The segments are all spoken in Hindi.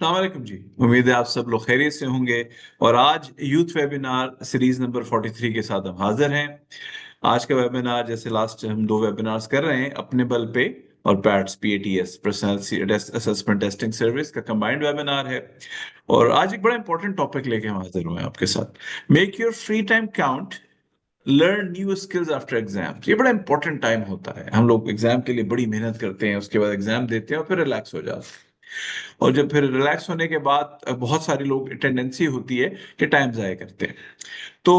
अस्सलामुअलैकुम जी। उम्मीद है आप सब लोग खैरियत से होंगे। और आज यूथ वेबिनार सीरीज नंबर 43 के साथ हम हाजिर हैं। आज का वेबिनार, जैसे लास्ट हम दो वेबिनार्स कर रहे हैं, अपने बल पे और pets PATS personal assessment testing service का कंबाइंड वेबिनार है। और आज एक बड़ा इंपॉर्टेंट टॉपिक लेके हम हाजिर हुए हैं आपके साथ। Make your free time count, learn new skills after exam. ये बड़ा इंपॉर्टेंट टाइम होता है। हम लोग एग्जाम के लिए बड़ी मेहनत करते हैं, उसके बाद एग्जाम देते हैं और फिर रिलैक्स हो जाते हैं। और जब फिर रिलैक्स होने के बाद बहुत सारे लोग टेंडेंसी होती है कि टाइम जाया करते हैं। तो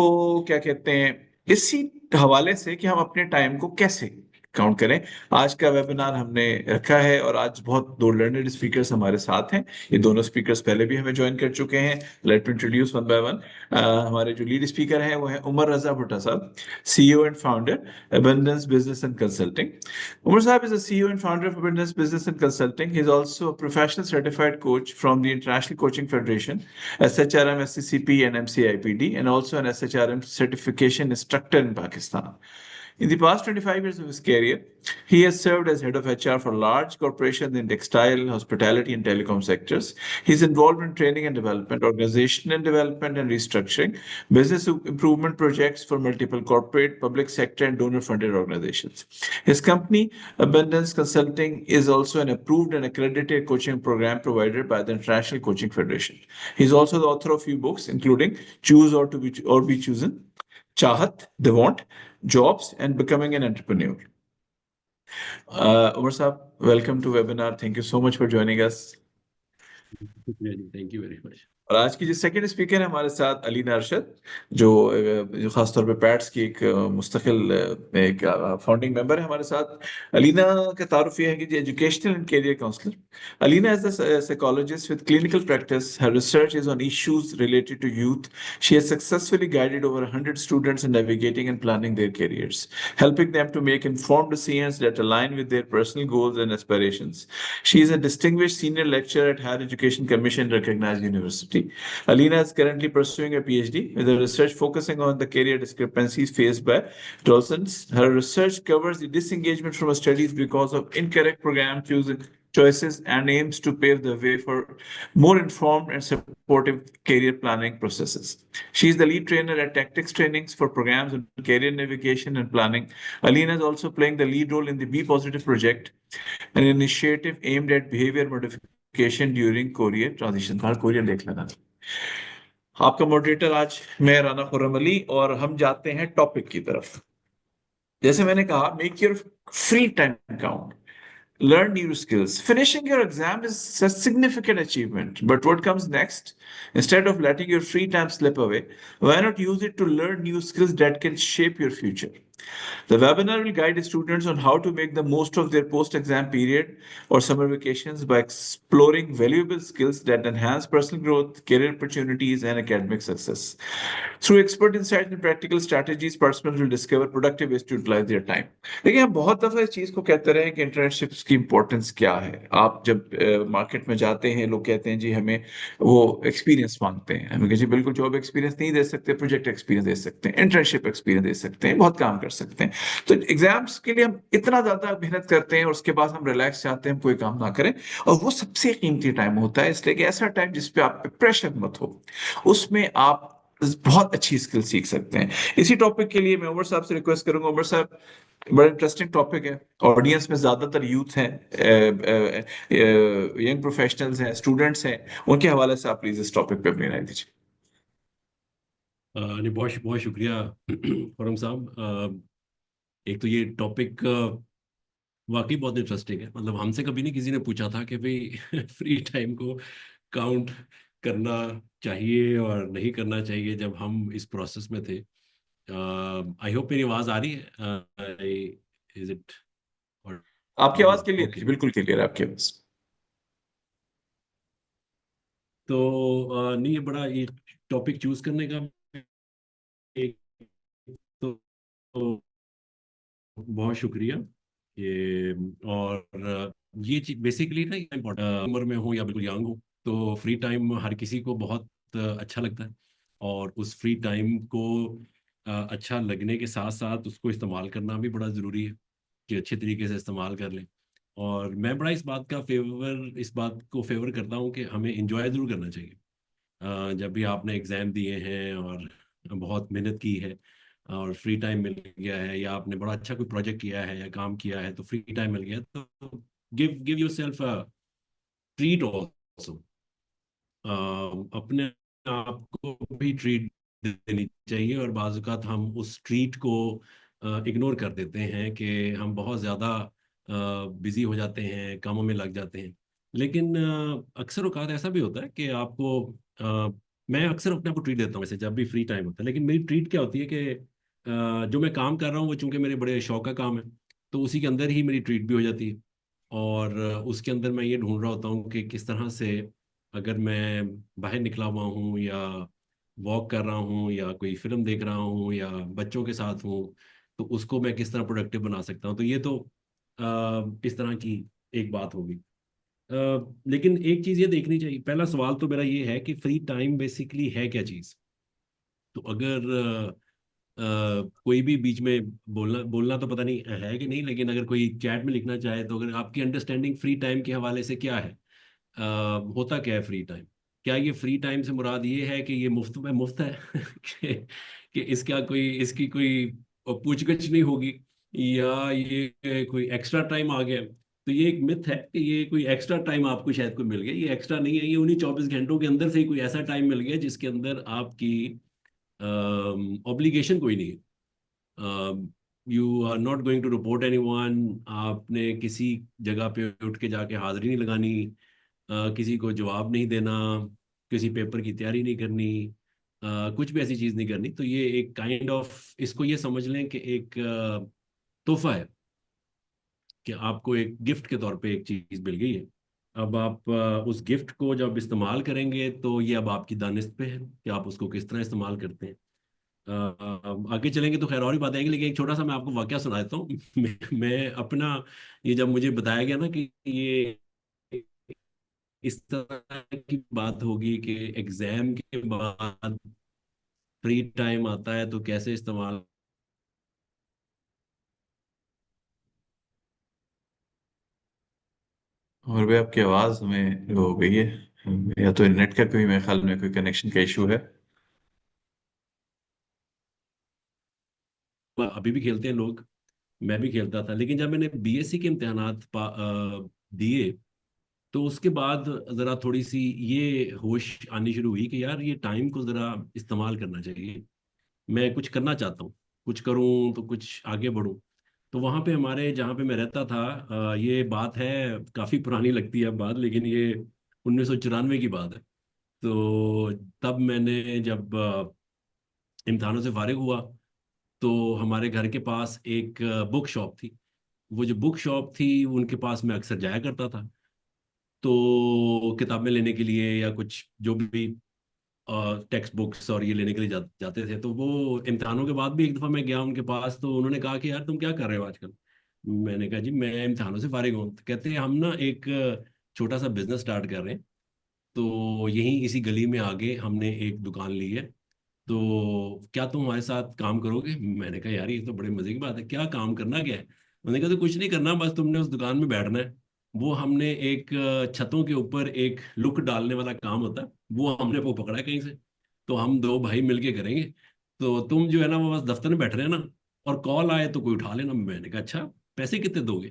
क्या कहते हैं, इसी हवाले से कि हम अपने टाइम को कैसे काउंट करें, आज का वेबिनार हमने रखा है। और आज बहुत दो लर्नर स्पीकर्स हमारे साथ हैं। ये दोनों स्पीकर्स पहले भी हमें ज्वाइन कर चुके हैं। Let me introduce one by one. हमारे जो लीड स्पीकर हैं वो है उमर रजा भुट्टा साहब, CEO and founder, abundance business and consulting. Umar Saab is a CEO and founder of Abundance Business and Consulting. He is also a professional certified coach from the International Coaching Federation, SHRM, SCCP, and MCIPD, and also an SHRM certification instructor in Pakistan. In the past 25 years of his career, he has served as head of HR for large corporations in textile, hospitality, and telecom sectors. He's involved in training and development, organizational development and restructuring, business improvement projects for multiple corporate, public sector, and donor-funded organizations. His company, Abundance Consulting, is also an approved and accredited coaching program provided by the International Coaching Federation. He's also the author of a few books, including Choose or Be Chosen, Chahat, The Want, Jobs, and Becoming an Entrepreneur. Umar Saab, welcome to webinar. Thank you so much for joining us. Thank you very much. और आज की जो सेकंड स्पीकर है हमारे साथ अलीना अरशद, जो खासतौर पे पैट्स की एक मुस्तकिल एक फाउंडिंग मेंबर है हमारे साथ। अलीना का तारुफ ये है कि educational and career counsellor. Alina is a psychologist with clinical practice. Her research is on issues related to youth. She has successfully guided over 100 students in navigating and planning their careers, helping them to make informed decisions that align with their personal goals and aspirations. She is a distinguished senior lecturer at Higher Education Commission recognized university. Alina is currently pursuing a PhD with a research focusing on the career discrepancies faced by adolescents. Her research covers the disengagement from studies because of incorrect program choices and aims to pave the way for more informed and supportive career planning processes. She is the lead trainer at Tactics Trainings for programs on career navigation and planning. Alina is also playing the lead role in the Be Positive project, an initiative aimed at behavior modification during career transition। Courier देख लेना। आपका मॉडरेटर आज मैं राना खुर्रम अली, और हम जाते हैं टॉपिक की तरफ। जैसे मैंने कहा, make your free time count, learn new skills. Finishing your exam is a significant achievement, but what comes next? Instead of letting your free time slip away, why not use it to learn new skills that can shape your future? The webinar will guide students on how to make the most of their post-exam period or summer vacations by exploring valuable skills that enhance personal growth, career opportunities, and academic success. Through expert insights and practical strategies, participants will discover productive ways to utilize their time. देखिए, हम बहुत दफा इस चीज को कहते रहे कि इंटर्नशिप्स की इंपॉर्टेंस क्या है। आप जब मार्केट में जाते हैं, लोग कहते हैं जी हमें वो एक्सपीरियंस मांगते हैं। हमें जी बिल्कुल जॉब एक्सपीरियंस नहीं दे सकते, प्रोजेक्ट एक्सपीरियंस दे सकते हैं, इंटर्नशिप एक्सपीरियंस दे सकते हैं, बहुत काम कर सकते हैं। तो एग्जाम्स के लिए हम इतना ज्यादा मेहनत करते हैं और उसके बाद हम रिलैक्स चाहते हैं, हम कोई काम ना करें। और वो सबसे कीमती टाइम होता है, इसलिए कि ऐसा टाइम जिसपे आप पे प्रेशर मत हो, उसमें आप बहुत अच्छी स्किल सीख सकते हैं। इसी टॉपिक के लिए मैं उमर साहब से रिक्वेस्ट करूंगा। उमर साहब, बड़ा इंटरेस्टिंग टॉपिक है। ऑडियंस में ज्यादातर यूथ हैं, यंग प्रोफेशनल्स हैं, स्टूडेंट्स हैं। उनके हवाले से आप प्लीज इस टॉपिक पे अपनी राय दीजिए। नहीं, बहुत बहुत शुक्रिया खुर्रम साहब। एक तो ये टॉपिक वाकई बहुत इंटरेस्टिंग है। मतलब हमसे कभी नहीं किसी ने पूछा था कि भाई फ्री टाइम को काउंट करना चाहिए और नहीं करना चाहिए जब हम इस प्रोसेस में थे। आई होप मेरी आवाज़ आ रही है। इज इट आपकी आवाज क्लियर ओके? है, बिल्कुल क्लियर है आपकी आवाज। तो नहीं, ये बड़ा ये टॉपिक चूज करने का एक तो बहुत शुक्रिया। ये और ये चीज बेसिकली ना इम्पोर्टेंट, उम्र में हो या बिल्कुल यंग हो, तो फ्री टाइम हर किसी को बहुत अच्छा लगता है। और उस फ्री टाइम को अच्छा लगने के साथ साथ उसको इस्तेमाल करना भी बड़ा ज़रूरी है कि अच्छे तरीके से इस्तेमाल कर लें। और मैं बड़ा इस बात को फेवर करता हूँ कि हमें इंजॉय ज़रूर करना चाहिए। जब भी आपने एग्ज़ाम दिए हैं और बहुत मेहनत की है और फ्री टाइम मिल गया है, या आपने बड़ा अच्छा कोई प्रोजेक्ट किया है या काम किया है तो फ्री टाइम मिल गया है, तो give give yourself a treat also. अपने आप को भी ट्रीट देनी चाहिए। और बाज़ औक़ात हम उस ट्रीट को इग्नोर कर देते हैं कि हम बहुत ज़्यादा बिज़ी हो जाते हैं, कामों में लग जाते हैं। लेकिन अक्सर औक़ात ऐसा भी होता है कि आपको मैं अक्सर अपने आप को ट्रीट देता हूँ वैसे जब भी फ्री टाइम होता है। लेकिन मेरी ट्रीट क्या होती है कि जो मैं काम कर रहा हूँ वो चूँकि मेरे बड़े शौक का काम है, तो उसी के अंदर ही मेरी ट्रीट भी हो जाती है। और उसके अंदर मैं ये ढूँढ रहा होता हूँ कि किस तरह से, अगर मैं बाहर निकला हुआ हूँ या वॉक कर रहा हूँ या कोई फ़िल्म देख रहा हूँ या बच्चों के साथ हूँ, तो उसको मैं किस तरह प्रोडक्टिव बना सकता हूँ। तो ये तो इस तरह की एक बात होगी। लेकिन एक चीज़ ये देखनी चाहिए, पहला सवाल तो मेरा ये है कि फ्री टाइम बेसिकली है क्या चीज़? तो अगर कोई भी बीच में बोलना बोलना तो पता नहीं है कि नहीं, लेकिन अगर कोई चैट में लिखना चाहे तो अगर आपकी अंडरस्टैंडिंग फ्री टाइम के हवाले से क्या है? अ, होता क्या है फ्री टाइम? क्या ये फ्री टाइम से मुराद ये है कि ये मुफ्त में मुफ्त है कि इसकी कोई पूछ-गछ नहीं होगी, या ये कोई एक्स्ट्रा टाइम आ गया? तो ये एक मिथ है कि ये कोई एक्स्ट्रा टाइम आपको शायद कोई मिल गया। ये एक्स्ट्रा नहीं है, ये उन्हीं 24 घंटों के अंदर से ही कोई ऐसा टाइम मिल गया जिसके अंदर आपकी ऑब्लिगेशन कोई नहीं है। You are not going to report anyone, आपने किसी जगह पे उठ के जाके हाज़िरी नहीं लगानी, किसी को जवाब नहीं देना, किसी पेपर की तैयारी नहीं करनी, कुछ भी ऐसी चीज़ नहीं करनी। तो ये एक काइंड ऑफ, इसको ये समझ लें कि एक तोहफ़ा है, कि आपको एक गिफ्ट के तौर पे एक चीज़ मिल गई है। अब आप उस गिफ्ट को जब इस्तेमाल करेंगे तो ये अब आपकी दानिश पे है कि आप उसको किस तरह इस्तेमाल करते हैं। आगे चलेंगे तो खैर और ही बात आएगी, लेकिन एक छोटा-सा मैं आपको वाकया सुना देता हूँ। मैं अपना, ये जब मुझे बताया गया ना कि ये इस तरह की बात होगी कि एग्ज़ाम के बाद फ्री टाइम आता है तो कैसे इस्तेमाल। और भी आपकी आवाज़ हमें वो हो गई है, या तो नेट का कोई, मेरे ख्याल में कोई कनेक्शन का इशू है। अभी भी खेलते हैं लोग, मैं भी खेलता था, लेकिन जब मैंने बीएससी के इम्तिहानात दिए तो उसके बाद ज़रा थोड़ी-सी ये होश आनी शुरू हुई कि यार ये टाइम को ज़रा इस्तेमाल करना चाहिए। मैं कुछ करना चाहता हूँ, कुछ करूँ तो कुछ आगे बढ़ूँ। तो वहाँ पे हमारे जहाँ पे मैं रहता था, ये बात है काफ़ी पुरानी लगती है अब बात, लेकिन ये 1994 की बात है। तो तब मैंने जब इम्तिहानों से फ़ारिग हुआ, तो हमारे घर के पास एक बुक शॉप थी। वो जो बुक शॉप थी उनके पास मैं अक्सर जाया करता था। तो किताबें लेने के लिए या कुछ जो भी टेक्स्ट बुक्स और ये लेने के लिए जाते थे, तो वो इम्तिहानों के बाद भी एक दफ़ा मैं गया उनके पास, तो उन्होंने कहा कि यार तुम क्या कर रहे हो आजकल? मैंने कहा जी मैं इम्तिहानों से फारिग हूँ। तो कहते हैं हम ना एक छोटा सा बिजनेस स्टार्ट कर रहे हैं, तो यहीं इसी गली में आगे हमने एक दुकान ली है, तो क्या तुम हमारे साथ काम करोगे? मैंने कहा यार ये तो बड़े मजे की बात है, क्या काम करना क्या है? उन्होंने कहा तो कुछ नहीं करना, बस तुमने उस दुकान में बैठना है। वो हमने एक छतों के ऊपर एक लुक डालने वाला काम होता है, वो हमने वो पकड़ा है कहीं से। तो हम दो भाई मिलके करेंगे, तो तुम जो है ना वो बस दफ्तर में बैठ रहे हैं ना, और कॉल आए तो कोई उठा लेना। मैंने कहा अच्छा, पैसे कितने दोगे?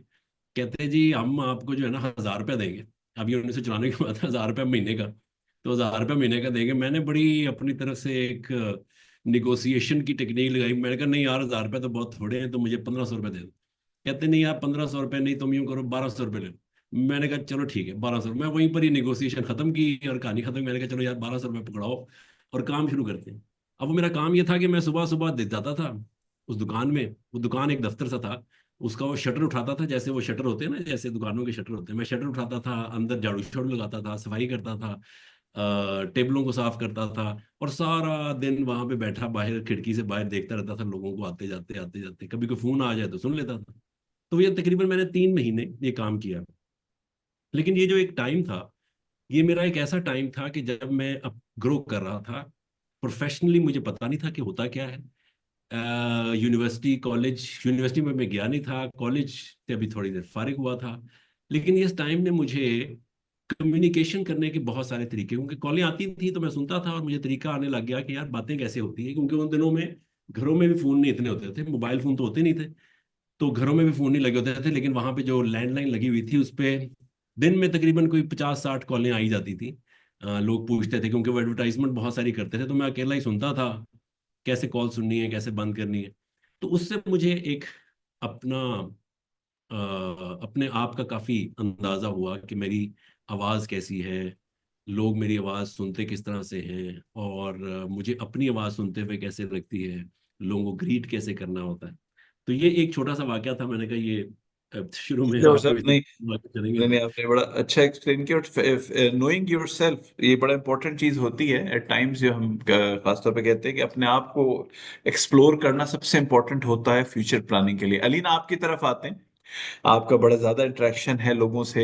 कहते हैं जी हम आपको जो है ना 1,000 रुपया देंगे। अब ये 1994 के बाद 1,000 रुपया महीने का, तो 1,000 रुपया महीने का देंगे। मैंने बड़ी अपनी तरफ से एक निगोसिएशन की टेक्निक लगाई। मैंने कहा नहीं यार 1,000 रुपया तो बहुत थोड़े हैं, तो मुझे 1,500 रुपये दे दो। कहते नहीं यार 1,500 रुपये नहीं, तुम यूँ करो 1,200 रुपये ले लो। मैंने कहा चलो ठीक है 1,200। मैं वहीं पर ही निगोसिएशन खत्म की और कहानी खत्म। मैंने कहा चलो यार 1,200 रुपये पकड़ाओ और काम शुरू करते हैं। अब वो मेरा काम ये था कि मैं सुबह सुबह जाता था उस दुकान में। वो दुकान एक दफ्तर सा था, उसका वो शटर उठाता था, जैसे वो शटर होते हैं ना, जैसे दुकानों के शटर होते हैं। मैं शटर उठाता था, अंदर झाड़ू झाड़ू लगाता था, सफाई करता था, टेबलों को साफ करता था, और सारा दिन वहां पे बैठा बाहर खिड़की से बाहर देखता रहता था लोगों को आते जाते। कभी कोई फोन आ जाए तो सुन लेता था। तो ये तकरीबन मैंने 3 महीने ये काम किया। लेकिन ये जो एक टाइम था, ये मेरा एक ऐसा टाइम था कि जब मैं अब ग्रो कर रहा था प्रोफेशनली, मुझे पता नहीं था कि होता क्या है। यूनिवर्सिटी में मैं गया नहीं था, कॉलेज से अभी थोड़ी देर फारिग हुआ था। लेकिन इस टाइम ने मुझे कम्युनिकेशन करने के बहुत सारे तरीके, क्योंकि कॉलें आती थी तो मैं सुनता था और मुझे तरीका आने लग गया कि यार बातें कैसे होती हैं, क्योंकि उन दिनों में घरों में भी फ़ोन नहीं इतने होते थे, मोबाइल फ़ोन तो होते नहीं थे, तो घरों में भी फ़ोन नहीं लगे होते थे, लेकिन वहाँ पे जो लैंडलाइन लगी हुई थी उस पे दिन में तकरीबन कोई 50-60 कॉलें आई जाती थी। लोग पूछते थे क्योंकि वो एडवर्टाइजमेंट बहुत सारी करते थे, तो मैं अकेला ही सुनता था कैसे कॉल सुननी है, कैसे बंद करनी है। तो उससे मुझे एक अपना अ, अपने आप का काफ़ी अंदाज़ा हुआ कि मेरी आवाज़ कैसी है, लोग मेरी आवाज़ सुनते किस तरह से हैं, और मुझे अपनी आवाज़ सुनते हुए कैसे लगती है, लोगों को ग्रीट कैसे करना होता है। तो ये एक छोटा सा वाकया था, मैंने कहा ये शुरू में श्योर सर, आपको इतनी नहीं बातें चलेंगे नहीं नहीं, तो। आपने बड़ा अच्छा एक्सप्लेन किया। और नोइंग योर सेल्फ, ये बड़ा इंपॉर्टेंट चीज होती है एट टाइम्स, जो हम खासतौर पे कहते हैं कि अपने आप को एक्सप्लोर करना सबसे इंपॉर्टेंट होता है फ्यूचर प्लानिंग के लिए। अलीना, आपकी तरफ आते हैं। आपका बड़ा ज्यादा इंटरेक्शन है लोगों से,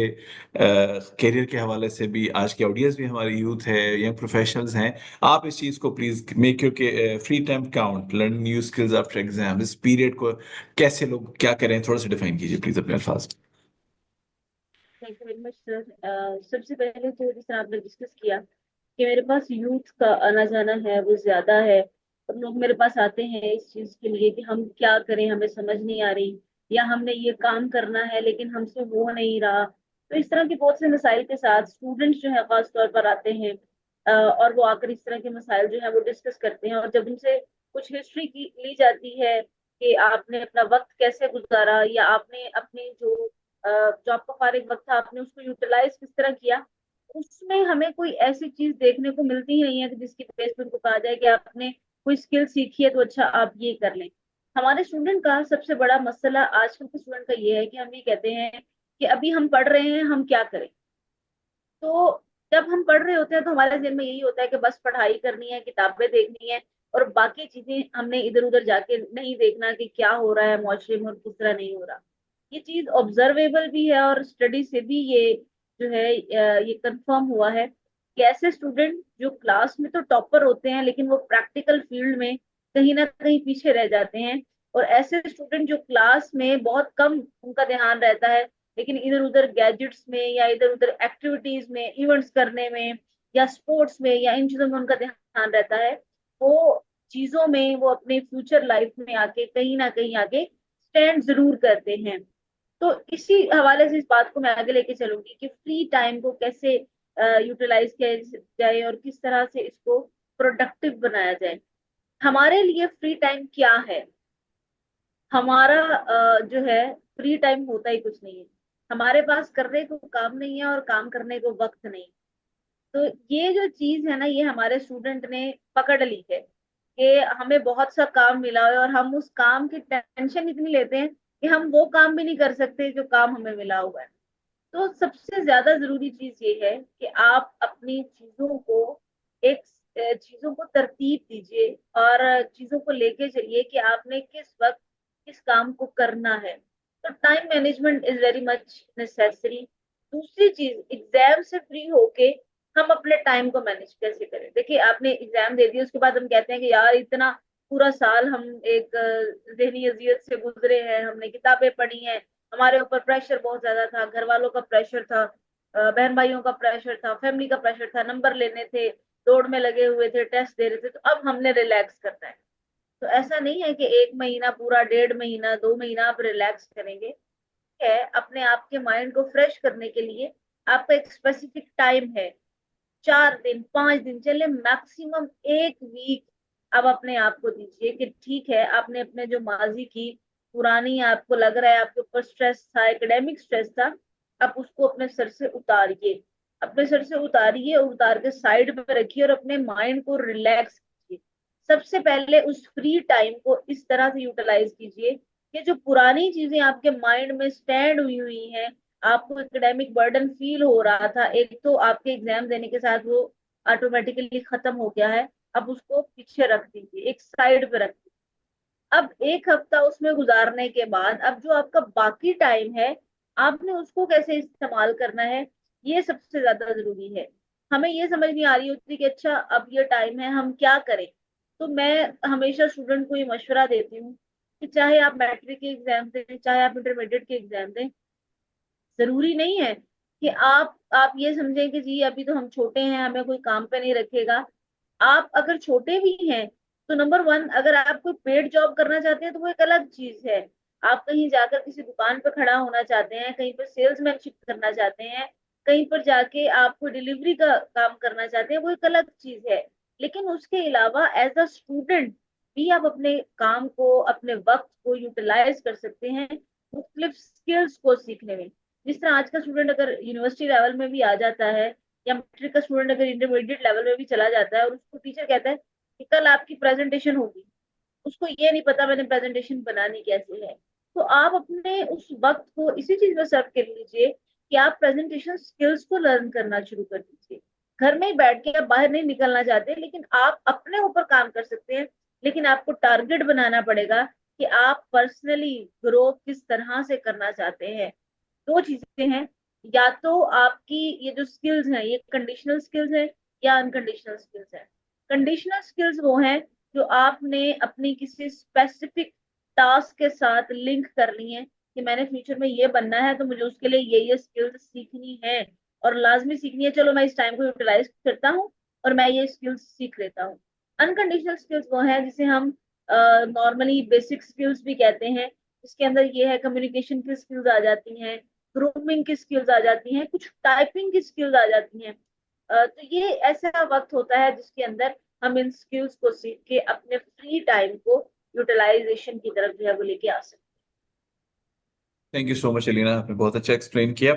करियर के हवाले से भी। आज की ऑडियंस भी हमारी यूथ है, यंग प्रोफेशनल्स हैं। आप इस चीज को प्लीज मेक योर के free time count, learn new skills after exam, इस पीरियड को कैसे लोग क्या करें, थोड़ा सा डिफाइन कीजिए प्लीज अपने अल्फाज। Thank you very much sir. सबसे पहले तो जिस तरह आपने डिस्कस किया कि मेरे पास यूथ का आना जाना है वो ज्यादा है, और लोग मेरे पास आते हैं इस चीज के लिए कि हम क्या करें, हमें समझ नहीं आ रही, या हमने ये काम करना है लेकिन हमसे हो नहीं रहा। तो इस तरह के बहुत से मसाइल के साथ स्टूडेंट्स जो है खास तौर पर आते हैं, और वो आकर इस तरह के मसाइल जो है वो डिस्कस करते हैं। और जब उनसे कुछ हिस्ट्री की ली जाती है कि आपने अपना वक्त कैसे गुजारा, या आपने अपने जो आपका फारिग वक्त था आपने उसको यूटिलाइज किस तरह किया, उसमें हमें कोई ऐसी चीज देखने को मिलती ही नहीं है कि जिसकी बेस पे उनको कहा जाए कि आपने कोई स्किल सीखी है तो अच्छा आप ये कर लें। हमारे स्टूडेंट का सबसे बड़ा मसला आजकल के स्टूडेंट का ये है कि हम ये कहते हैं कि अभी हम पढ़ रहे हैं, हम क्या करें। तो जब हम पढ़ रहे होते हैं तो हमारे दिल में यही होता है कि बस पढ़ाई करनी है, किताबें देखनी है, और बाकी चीजें हमने इधर उधर जाके नहीं देखना कि क्या हो रहा है माशरे में और किस तरह नहीं हो रहा। ये चीज ऑब्जर्वेबल भी है, और स्टडी से भी ये जो है ये कंफर्म हुआ है कि ऐसे स्टूडेंट जो क्लास में तो टॉपर होते हैं लेकिन वो प्रैक्टिकल फील्ड में कहीं ना कहीं पीछे रह जाते हैं। और ऐसे स्टूडेंट जो क्लास में बहुत कम उनका ध्यान रहता है लेकिन इधर उधर गैजेट्स में या इधर उधर एक्टिविटीज में, इवेंट्स करने में या स्पोर्ट्स में या इन चीजों में उनका ध्यान रहता है, वो चीजों में वो अपने फ्यूचर लाइफ में आके कहीं ना कहीं आगे स्टैंड जरूर करते हैं। तो इसी हवाले से इस बात को मैं आगे लेके चलूंगी कि फ्री टाइम को कैसे यूटिलाइज किया जाए और किस तरह से इसको प्रोडक्टिव बनाया जाए। हमारे लिए फ्री टाइम क्या है? हमारा जो है फ्री टाइम होता ही कुछ नहीं है। हमारे पास करने को काम नहीं है और काम करने को वक्त नहीं। तो ये जो चीज है ना, ये हमारे स्टूडेंट ने पकड़ ली है कि हमें बहुत सा काम मिला है और हम उस काम की टेंशन इतनी लेते हैं कि हम वो काम भी नहीं कर सकते जो काम हमें मिला हुआ है। तो सबसे ज्यादा जरूरी चीज ये है कि आप अपनी चीजों को एक चीजों को तरतीब दीजिए और चीजों को लेके चलिए कि आपने किस वक्त किस काम को करना है। तो time management is very much necessary. दूसरी चीज, एग्जाम से फ्री होके हम अपने टाइम को मैनेज कैसे करें। देखिए आपने एग्जाम दे दिया, उसके बाद हम कहते हैं कि यार इतना पूरा साल हम एक जहनी अजियत से गुजरे हैं, हमने किताबें पढ़ी हैं, हमारे ऊपर प्रेशर बहुत ज्यादा था, घर वालों का प्रेशर था, बहन भाइयों का प्रेशर था, फैमिली का प्रेशर था, नंबर लेने थे, दौड़ में लगे हुए थे, टेस्ट दे रहे थे, तो अब हमने रिलैक्स करना है। तो ऐसा नहीं है कि एक महीना पूरा, 1.5 महीना, 2 महीना आप रिलैक्स करेंगे। है अपने आप के माइंड को फ्रेश करने के लिए आपका एक स्पेसिफिक टाइम है, 4 दिन, 5 दिन, चले मैक्सिमम एक वीक आप अपने आप को दीजिए कि ठीक है आपने अपने जो माजी की पुरानी, आपको लग रहा है आपके ऊपर स्ट्रेस था, एकेडमिक स्ट्रेस था, आप उसको अपने सर से उतारिए, अपने सर से उतारिए और उतार के साइड पे रखिए और अपने माइंड को रिलैक्स कीजिए। सबसे पहले उस फ्री टाइम को इस तरह से यूटिलाइज कीजिए कि जो पुरानी चीजें आपके माइंड में स्टैंड हुई हुई हैं, आपको एकेडमिक बर्डन फील हो रहा था, एक तो आपके एग्जाम देने के साथ वो ऑटोमेटिकली खत्म हो गया है, अब उसको पीछे रख दीजिए, एक साइड पे रख दीजिए। अब एक हफ्ता उसमें गुजारने के बाद अब जो आपका बाकी टाइम है, आपने उसको कैसे इस्तेमाल करना है, ये सबसे ज्यादा जरूरी है। हमें ये समझ नहीं आ रही होती कि अच्छा अब ये टाइम है हम क्या करें। तो मैं हमेशा स्टूडेंट को ये मशवरा देती हूँ कि चाहे आप मैट्रिक के एग्जाम दें, चाहे आप इंटरमीडिएट के एग्जाम दें, जरूरी नहीं है कि आप ये समझें कि जी अभी तो हम छोटे हैं, हमें कोई काम पे नहीं रखेगा। आप अगर छोटे भी हैं तो नंबर वन, अगर आप कोई पेड जॉब करना चाहते हैं तो वो एक अलग चीज है। आप कहीं जाकर किसी दुकान पर खड़ा होना चाहते हैं, कहीं पर सेल्समैनशिप करना चाहते हैं, कहीं पर जाके आप कोई डिलीवरी का काम करना चाहते हैं, वो एक अलग चीज है। लेकिन उसके अलावा एज अ स्टूडेंट भी आप अपने काम को, अपने वक्त को यूटिलाइज कर सकते हैं मुख्तलिफ स्किल्स को सीखने में। जिस तरह आज का स्टूडेंट अगर यूनिवर्सिटी लेवल में भी आ जाता है, या मैट्रिक का स्टूडेंट अगर इंटरमीडिएट लेवल में भी चला जाता है और उसको टीचर कहता है कि कल आपकी प्रेजेंटेशन होगी, उसको ये नहीं पता मैंने प्रेजेंटेशन बनानी कैसे है, तो आप अपने उस वक्त को इसी चीज में सर्व कर लीजिए कि आप प्रेजेंटेशन स्किल्स को लर्न करना शुरू कर दीजिए। घर में ही बैठ के आप बाहर नहीं निकलना चाहते, लेकिन आप अपने ऊपर काम कर सकते हैं। लेकिन आपको टारगेट बनाना पड़ेगा कि आप पर्सनली ग्रो किस तरह से करना चाहते हैं। दो चीजें हैं, या तो आपकी ये जो स्किल्स हैं ये कंडीशनल स्किल्स हैं या अनकंडीशनल स्किल्स हैं। कंडीशनल स्किल्स वो हैं जो आपने अपनी किसी स्पेसिफिक टास्क के साथ लिंक कर ली है कि मैंने फ्यूचर में ये बनना है तो मुझे उसके लिए ये स्किल्स सीखनी है और लाजमी सीखनी है, चलो मैं इस टाइम को यूटिलाइज करता हूँ और मैं ये स्किल्स सीख लेता हूँ। अनकंडीशनल स्किल्स वो है जिसे हम नॉर्मली बेसिक स्किल्स भी कहते हैं। इसके अंदर ये है कम्युनिकेशन की स्किल्स आ जाती हैं, ग्रूमिंग की स्किल्स आ जाती हैं, कुछ टाइपिंग की स्किल्स आ जाती हैं। तो ये ऐसा वक्त होता है जिसके अंदर हम इन स्किल्स को सीख के अपने फ्री टाइम को यूटिलाइजेशन की तरफ जो है वो लेके आ सकते thank you so much Alina, आपने बहुत अच्छा एक्सप्लेन किया।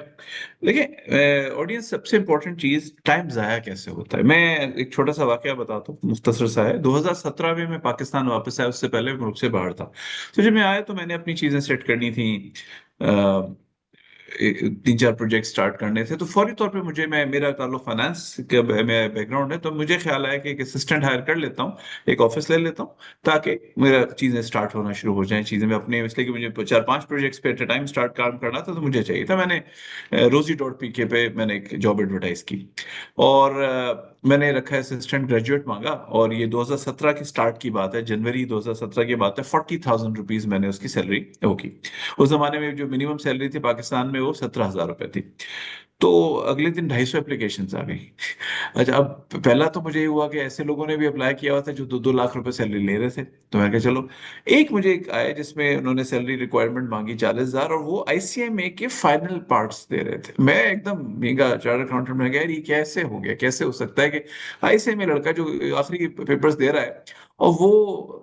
देखिए ऑडियंस, सबसे इंपॉर्टेंट चीज टाइम जाया कैसे होता है। मैं एक छोटा सा वाकया बताता हूँ, मुख्तसर सा है। 2017 में मैं पाकिस्तान वापस आया, उससे पहले मैं मुल्क से बाहर था। तो जब मैं आया तो मैंने अपनी चीजें सेट करनी थी, 3-4 प्रोजेक्ट स्टार्ट करने थे। तो फौरी तौर पे मुझे, मैं मेरा ताल्लुक फाइनेंस का बैकग्राउंड है, तो मुझे ख्याल आया कि एक असिस्टेंट हायर कर लेता हूँ, एक ऑफिस ले लेता हूँ, ताकि मेरा चीजें स्टार्ट होना शुरू हो जाएं। चीजें मैं अपने, इसलिए कि मुझे 4-5 प्रोजेक्ट्स पे एट टाइम स्टार्ट काम करना था, तो मुझे चाहिए था। मैंने रोजी डॉट पी के पे मैंने एक जॉब एडवर्टाइज की, और मैंने रखा है असिस्टेंट ग्रेजुएट मांगा। और ये 2017 की स्टार्ट की बात है, जनवरी 2017 की बात है। 40,000 रुपीज मैंने उसकी सैलरी वो की। उस जमाने में जो मिनिमम सैलरी थी पाकिस्तान में वो 17,000 रुपए थी। तो अगले दिन 250 एप्लीकेशन आ गई। अच्छा, अब पहला तो मुझे ये हुआ कि ऐसे लोगों ने भी अप्लाई किया हुआ था जो 2-2 लाख रुपए सैलरी ले रहे थे। तो मैं कहा चलो, एक मुझे एक आया जिसमें उन्होंने सैलरी रिक्वायरमेंट मांगी 40,000, और वो आईसीएमए के फाइनल पार्ट्स दे रहे थे। मैं एकदम महंगा चार्टर्ड अकाउंटेंट में गया, ये कैसे हो गया, कैसे हो सकता है कि आईसीएमए लड़का जो आखिरी पेपर्स दे रहा है और वो,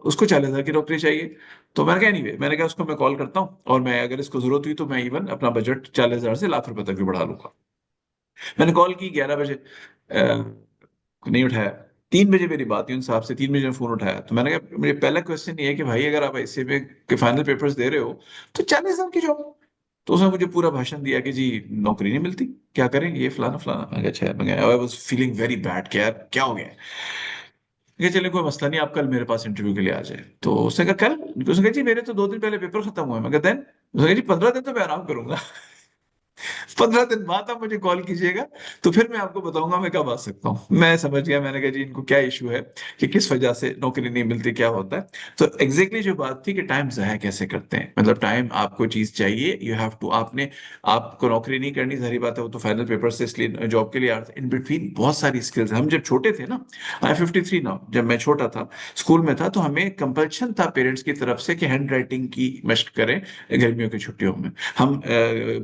उसको 40,000 की नौकरी चाहिए। तो मैंने कहा नहीं, मैंने कहा उसको मैं कॉल करता हूँ, और मैं अगर इसको जरूरत हुई तो मैं इवन अपना बजट 40,000 से लाख रुपए तक भी बढ़ा लूंगा। मैंने कॉल की 11 बजे, नहीं उठाया। 3 बजे मेरी बात हुई उन साहब से, 3 बजे फोन उठाया। तो मैंने कहा, मुझे पहला क्वेश्चन ये है कि भाई अगर आप ऐसे में के फाइनल पेपर्स दे रहे हो तो 40,000 की जॉब। तो उसने मुझे पूरा भाषण दिया कि जी नौकरी नहीं मिलती, क्या करें, ये फलाना फलाना। मैंने कहा अच्छा, मैं I was feeling very bad कि यार क्या हो गया। ये चले, कोई मसला नहीं, आप कल मेरे पास इंटरव्यू के लिए आ जाए। तो उसने कहा कल। उसने कहा जी मेरे तो 2 दिन पहले पेपर खत्म हुए। मैं कहता है, उसने कहा जी 15 दिन तो मैं आराम करूंगा। 15 दिन बाद आप मुझे कॉल कीजिएगा, तो फिर मैं आपको बताऊंगा मैं कब आ सकता हूँ। मैं समझ गया, मैंने कहा जी इनको क्या इशू है, कि किस वजह से नौकरी नहीं मिलती, क्या होता है। तो एग्जैक्टली जो बात थी कि टाइम जाया कैसे करते हैं, मतलब टाइम, आपको चीज चाहिए, यू हैव टू, आपने, आपको नौकरी नहीं करनी, सारी बात है, वो तो फाइनल पेपर से इसलिए जॉब के लिए आ रहे थे। इन बिटवीन बहुत सारी स्किल्स, हम जब छोटे थे ना, आई 53 नाउ, जब मैं छोटा था, स्कूल में था, तो हमें कंपल्शन था पेरेंट्स की तरफ से कि हैंड राइटिंग की मशक करें गर्मियों की छुट्टियों में। हम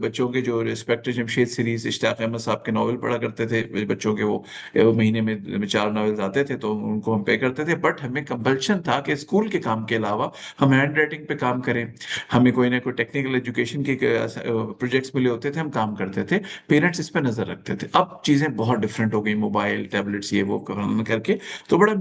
बच्चों के जो रिस्पेक्टेड जमशेद सीरीज, इश्तियाक अहमद साहब के नॉवल पढ़ा करते थे बच्चों के, वो महीने में 4 नॉवेल्स आते थे, तो उनको हम पे करते थे। बट हमें कंपल्शन था कि स्कूल के काम के अलावा हम हैंड राइटिंग पे काम करें। हमें कोई ना कोई टेक्निकल एजुकेशन के प्रोजेक्ट्स मिले होते थे, हम काम करते थे। पेरेंट्स इस पे नजर रखते थे। अब चीजें बहुत डिफरेंट हो गई, मोबाइल टैबलेट्स ये वो करके, तो बड़ा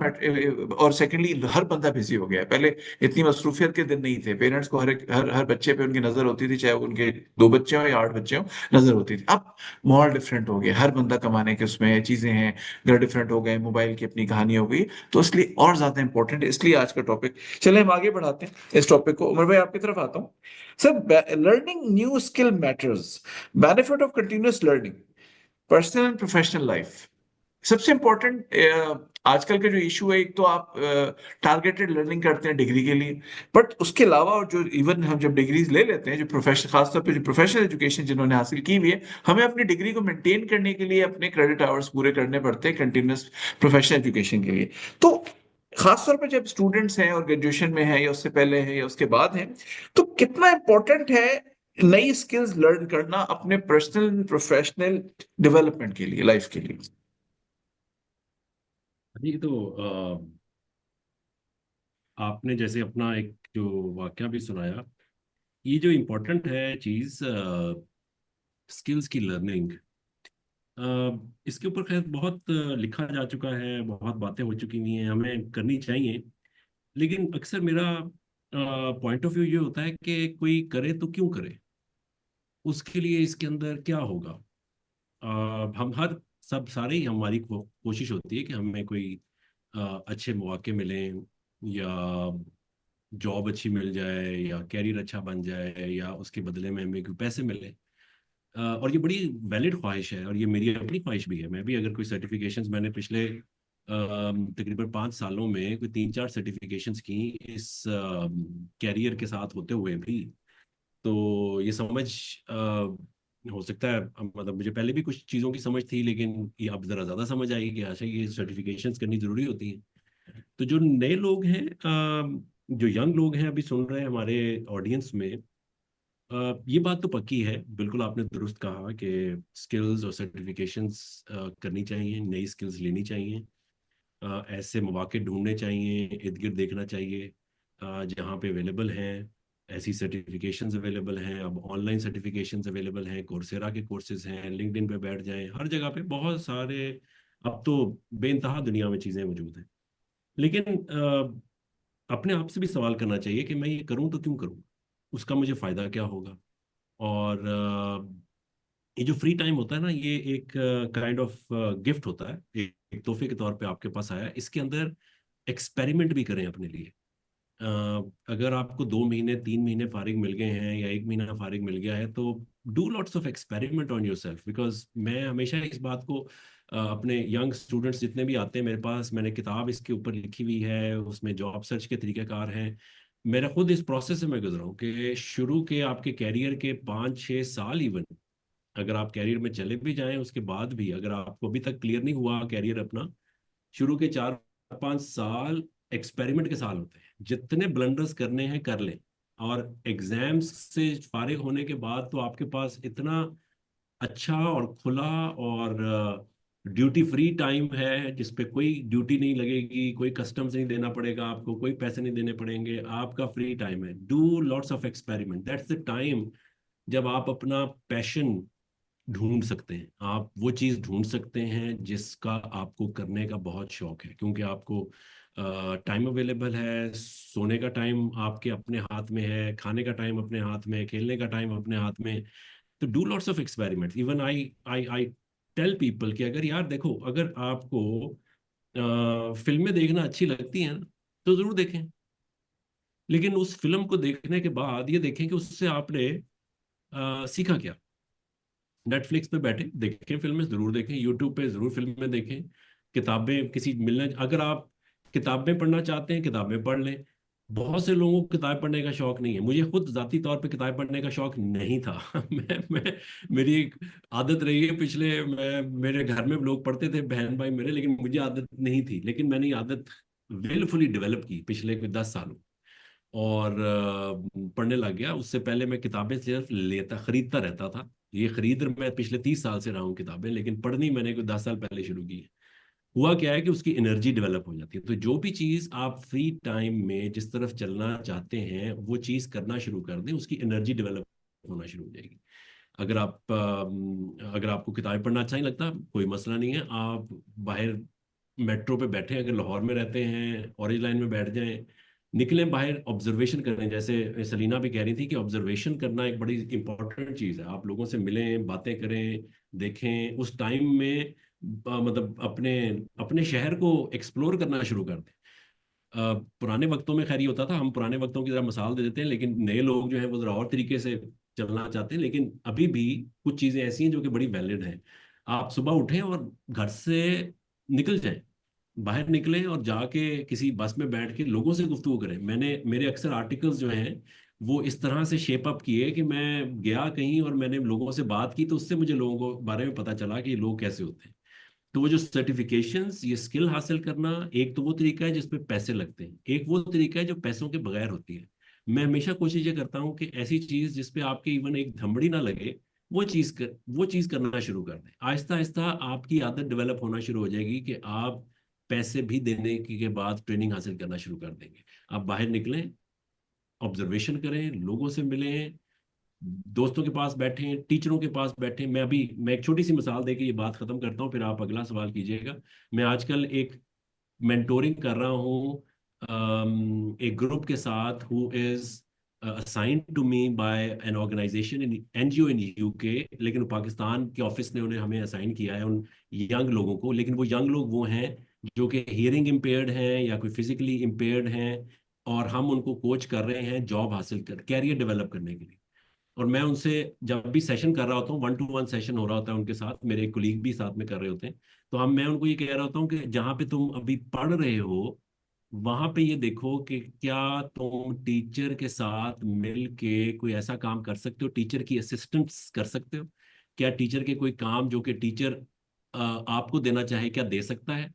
और सेकेंडली हर बंदा बिजी हो गया है। पहले इतनी मसरूफियत के दिन नहीं थे, पेरेंट्स को हर बच्चे पे उनकी नजर होती थी, चाहे उनके 2 बच्चे हो या 8 बच्चे हो, नजर होती थी। अब माहौल डिफरेंट हो गया, हर बंदा कमाने के उसमें चीजें हैं, घर डिफरेंट हो गए, मोबाइल की अपनी कहानी हो गई। तो इसलिए और ज्यादा इंपॉर्टेंट है, इसलिए आज का टॉपिक, चले हम आगे बढ़ाते हैं इस टॉपिक को। उमर भाई आपकी तरफ आता हूँ। Sir, learning new skill matters, benefit of continuous learning, personal and professional life. सबसे इम्पोर्टेंट आजकल का जो इशू है, एक तो आप टारगेटेड लर्निंग करते हैं डिग्री के लिए, बट उसके अलावा और जो इवन हम जब डिग्रीज ले लेते हैं, जो प्रोफेशनल, खासतौर पे जो प्रोफेशनल एजुकेशन जिन्होंने हासिल की हुई है, हमें अपनी डिग्री को मेंटेन करने के लिए अपने क्रेडिट आवर्स पूरे करने पड़ते हैं कंटिन्यूस प्रोफेशनल एजुकेशन के लिए। तो खासतौर पे जब स्टूडेंट्स हैं और ग्रेजुएशन में हैं या उससे पहले हैं या उसके बाद हैं, तो कितना इम्पोर्टेंट है नई स्किल्स लर्न करना अपने पर्सनल प्रोफेशनल डेवलपमेंट के लिए, लाइफ के लिए। जी तो आपने जैसे अपना एक जो वाक्य भी सुनाया, ये जो इम्पोर्टेंट है चीज़, स्किल्स की लर्निंग, इसके ऊपर खैर बहुत लिखा जा चुका है, बहुत बातें हो चुकी हुई हैं, हमें करनी चाहिए। लेकिन अक्सर मेरा पॉइंट ऑफ व्यू ये होता है कि कोई करे तो क्यों करे, उसके लिए इसके अंदर क्या होगा। हम हर सब सारे ही हमारी कोशिश होती है कि हमें कोई अच्छे मौके मिलें, या जॉब अच्छी मिल जाए, या कैरियर अच्छा बन जाए, या उसके बदले में हमें कोई पैसे मिले। और ये बड़ी वैलिड ख्वाहिश है, और ये मेरी अपनी ख्वाहिश भी है। मैं भी अगर कोई सर्टिफिकेशंस, मैंने पिछले तकरीबन 5 सालों में कोई 3-4 सर्टिफिकेशंस की इस कैरियर के साथ होते हुए भी। तो ये समझ हो सकता है, मतलब मुझे पहले भी कुछ चीज़ों की समझ थी, लेकिन ये अब ज़रा ज़्यादा समझ आई कि अच्छा ये सर्टिफिकेशंस करनी ज़रूरी होती है। तो जो नए लोग हैं, जो यंग लोग हैं अभी सुन रहे हैं हमारे ऑडियंस में, ये बात तो पक्की है, बिल्कुल आपने दुरुस्त कहा कि स्किल्स और सर्टिफिकेशंस करनी चाहिए, नई स्किल्स लेनी चाहिए, ऐसे मौके ढूंढने चाहिए, इर्द गिर्द देखना चाहिए जहाँ पे अवेलेबल हैं, ऐसी सर्टिफिकेशंस अवेलेबल हैं। अब ऑनलाइन सर्टिफिकेशंस अवेलेबल हैं, कोर्सेरा के कोर्सेज हैं, लिंक्डइन पे बैठ जाएं, हर जगह पे बहुत सारे, अब तो बेइंतहा दुनिया में चीज़ें मौजूद हैं। लेकिन अपने आप से भी सवाल करना चाहिए कि मैं ये करूं तो क्यों करूं, उसका मुझे फ़ायदा क्या होगा। और ये जो फ्री टाइम होता है ना, ये एक काइंड ऑफ गिफ्ट होता है, एक तोहफे के तौर पे आपके पास आया है। इसके अंदर एक्सपेरिमेंट भी करें अपने लिए। अ, अगर आपको 2 महीने 3 महीने फारिग मिल गए हैं, या 1 महीना फारिग मिल गया है, तो do lots of experiment on your self. Because मैं हमेशा इस बात को अपने यंग स्टूडेंट्स जितने भी आते हैं मेरे पास, मैंने किताब इसके ऊपर लिखी हुई है, उसमें जॉब सर्च के तरीक़ेकार हैं। मेरा खुद इस प्रोसेस से मैं गुजरा हूँ कि शुरू के आपके कैरियर के 5-6 साल, इवन अगर आप कैरियर में चले भी जाएं, उसके बाद भी अगर आपको अभी तक क्लियर नहीं हुआ कैरियर अपना, शुरू के 4-5 साल एक्सपेरिमेंट के साल होते हैं। जितने ब्लंडर्स करने हैं कर लें, और एग्जाम्स से फारिग होने के बाद तो आपके पास इतना अच्छा और खुला और ड्यूटी फ्री टाइम है, जिसपे कोई ड्यूटी नहीं लगेगी, कोई कस्टम्स नहीं देना पड़ेगा आपको, कोई पैसे नहीं देने पड़ेंगे, आपका फ्री टाइम है। Do lots of experiment, that's the time जब आप अपना पैशन ढूंढ सकते हैं, आप वो चीज़ ढूंढ सकते हैं जिसका आपको करने का बहुत शौक है, क्योंकि आपको टाइम अवेलेबल है, सोने का टाइम आपके अपने हाथ में है, खाने का टाइम अपने हाथ में है, खेलने का टाइम अपने हाथ में। तो do lots of experiment. Even I I I tell people कि अगर यार देखो, अगर आपको फिल्में देखना अच्छी लगती हैं ना, तो ज़रूर देखें। लेकिन उस फिल्म को देखने के बाद ये देखें कि उससे आपने सीखा क्या। नेटफ्लिक्स पे बैठे देखें फिल्में, ज़रूर देखें, यूट्यूब पे ज़रूर फिल्में देखें, किताबें किसी मिलने, अगर आप किताबें पढ़ना चाहते हैं किताबें पढ़ लें। बहुत से लोगों को किताब पढ़ने का शौक नहीं है, मुझे खुद ज़ाती तौर पे किताब पढ़ने का शौक नहीं था। मैं मेरी एक आदत रही है पिछले, मैं मेरे घर में लोग पढ़ते थे, बहन भाई मेरे, लेकिन मुझे आदत नहीं थी। लेकिन मैंने ये आदत विलफुली डेवलप की पिछले कोई 10 सालों, और पढ़ने लग गया। उससे पहले मैं किताबें सिर्फ लेता खरीदता रहता था। ये खरीद मैं पिछले 30 साल से रहा हूँ किताबें, लेकिन पढ़नी मैंने कोई 10 साल पहले शुरू की है। हुआ क्या है कि उसकी एनर्जी डेवलप हो जाती है। तो जो भी चीज़ आप फ्री टाइम में जिस तरफ चलना चाहते हैं, वो चीज़ करना शुरू कर दें, उसकी एनर्जी डेवलप होना शुरू हो जाएगी। अगर आपको किताबें पढ़ना अच्छा नहीं लगता, कोई मसला नहीं है, आप बाहर मेट्रो पे बैठे हैं, अगर लाहौर में रहते हैं ऑरेंज लाइन में बैठ जाएं, निकलें बाहर, ऑब्जर्वेशन करें। जैसे सलीना भी कह रही थी कि ऑब्जर्वेशन करना एक बड़ी इंपॉर्टेंट चीज़ है। आप लोगों से मिलें, बातें करें, देखें, उस टाइम में मतलब अपने अपने शहर को एक्सप्लोर करना शुरू कर दें। पुराने वक्तों में खैर ये होता था, हम पुराने वक्तों की जरा मिसाल दे देते हैं, लेकिन नए लोग जो हैं वो जरा और तरीके से चलना चाहते हैं। लेकिन अभी भी कुछ चीज़ें ऐसी हैं जो कि बड़ी वैलिड हैं। आप सुबह उठें और घर से निकल जाएं, बाहर निकलें और जाके किसी बस में बैठ के लोगों से गुफ्तगू करें। मेरे अक्सर आर्टिकल्स जो हैं वो इस तरह से शेप अप किए कि मैं गया कहीं और मैंने लोगों से बात की, तो उससे मुझे लोगों को बारे में पता चला कि ये लोग कैसे होते हैं। तो वो जो सर्टिफिकेशंस, ये स्किल हासिल करना, एक तो वो तरीका है जिसमें पैसे लगते हैं, एक वो तरीका है जो पैसों के बगैर होती है। मैं हमेशा कोशिश ये करता हूँ कि ऐसी चीज जिसपे आपके इवन एक धमड़ी ना लगे, वो चीज करना शुरू कर दें। आहिस्ता आहिस्ता आपकी आदत डेवलप होना शुरू हो जाएगी कि आप पैसे भी देने के बाद ट्रेनिंग हासिल करना शुरू कर देंगे। आप बाहर निकलें, ऑब्जर्वेशन करें, लोगों से मिलें, दोस्तों के पास बैठे, टीचरों के पास बैठे। मैं एक छोटी सी मिसाल देके ये बात खत्म करता हूँ, फिर आप अगला सवाल कीजिएगा। मैं आजकल एक मेंटोरिंग कर रहा हूँ एक ग्रुप के साथ, who is assigned to me by an organisation in NGO in UK, लेकिन पाकिस्तान के ऑफिस ने उन्हें हमें असाइन किया है उन यंग लोगों को। लेकिन वो यंग लोग वो हैं जो कि हियरिंग इम्पेयर्ड हैं या कोई फिजिकली इम्पेयर्ड हैं, और हम उनको कोच कर रहे हैं जॉब हासिल कर, कैरियर डेवलप करने के लिए। और मैं उनसे जब भी सेशन कर रहा होता हूँ, 1-to-1 सेशन हो रहा होता है उनके साथ, मेरे कुलीग भी साथ में कर रहे होते हैं, तो मैं उनको ये कह रहा होता हूँ कि जहाँ पे तुम अभी पढ़ रहे हो वहां पे ये देखो कि क्या तुम टीचर के साथ मिल के कोई ऐसा काम कर सकते हो, टीचर की असिस्टेंट्स कर सकते हो। क्या टीचर के कोई काम जो कि टीचर आपको देना चाहे, क्या दे सकता है?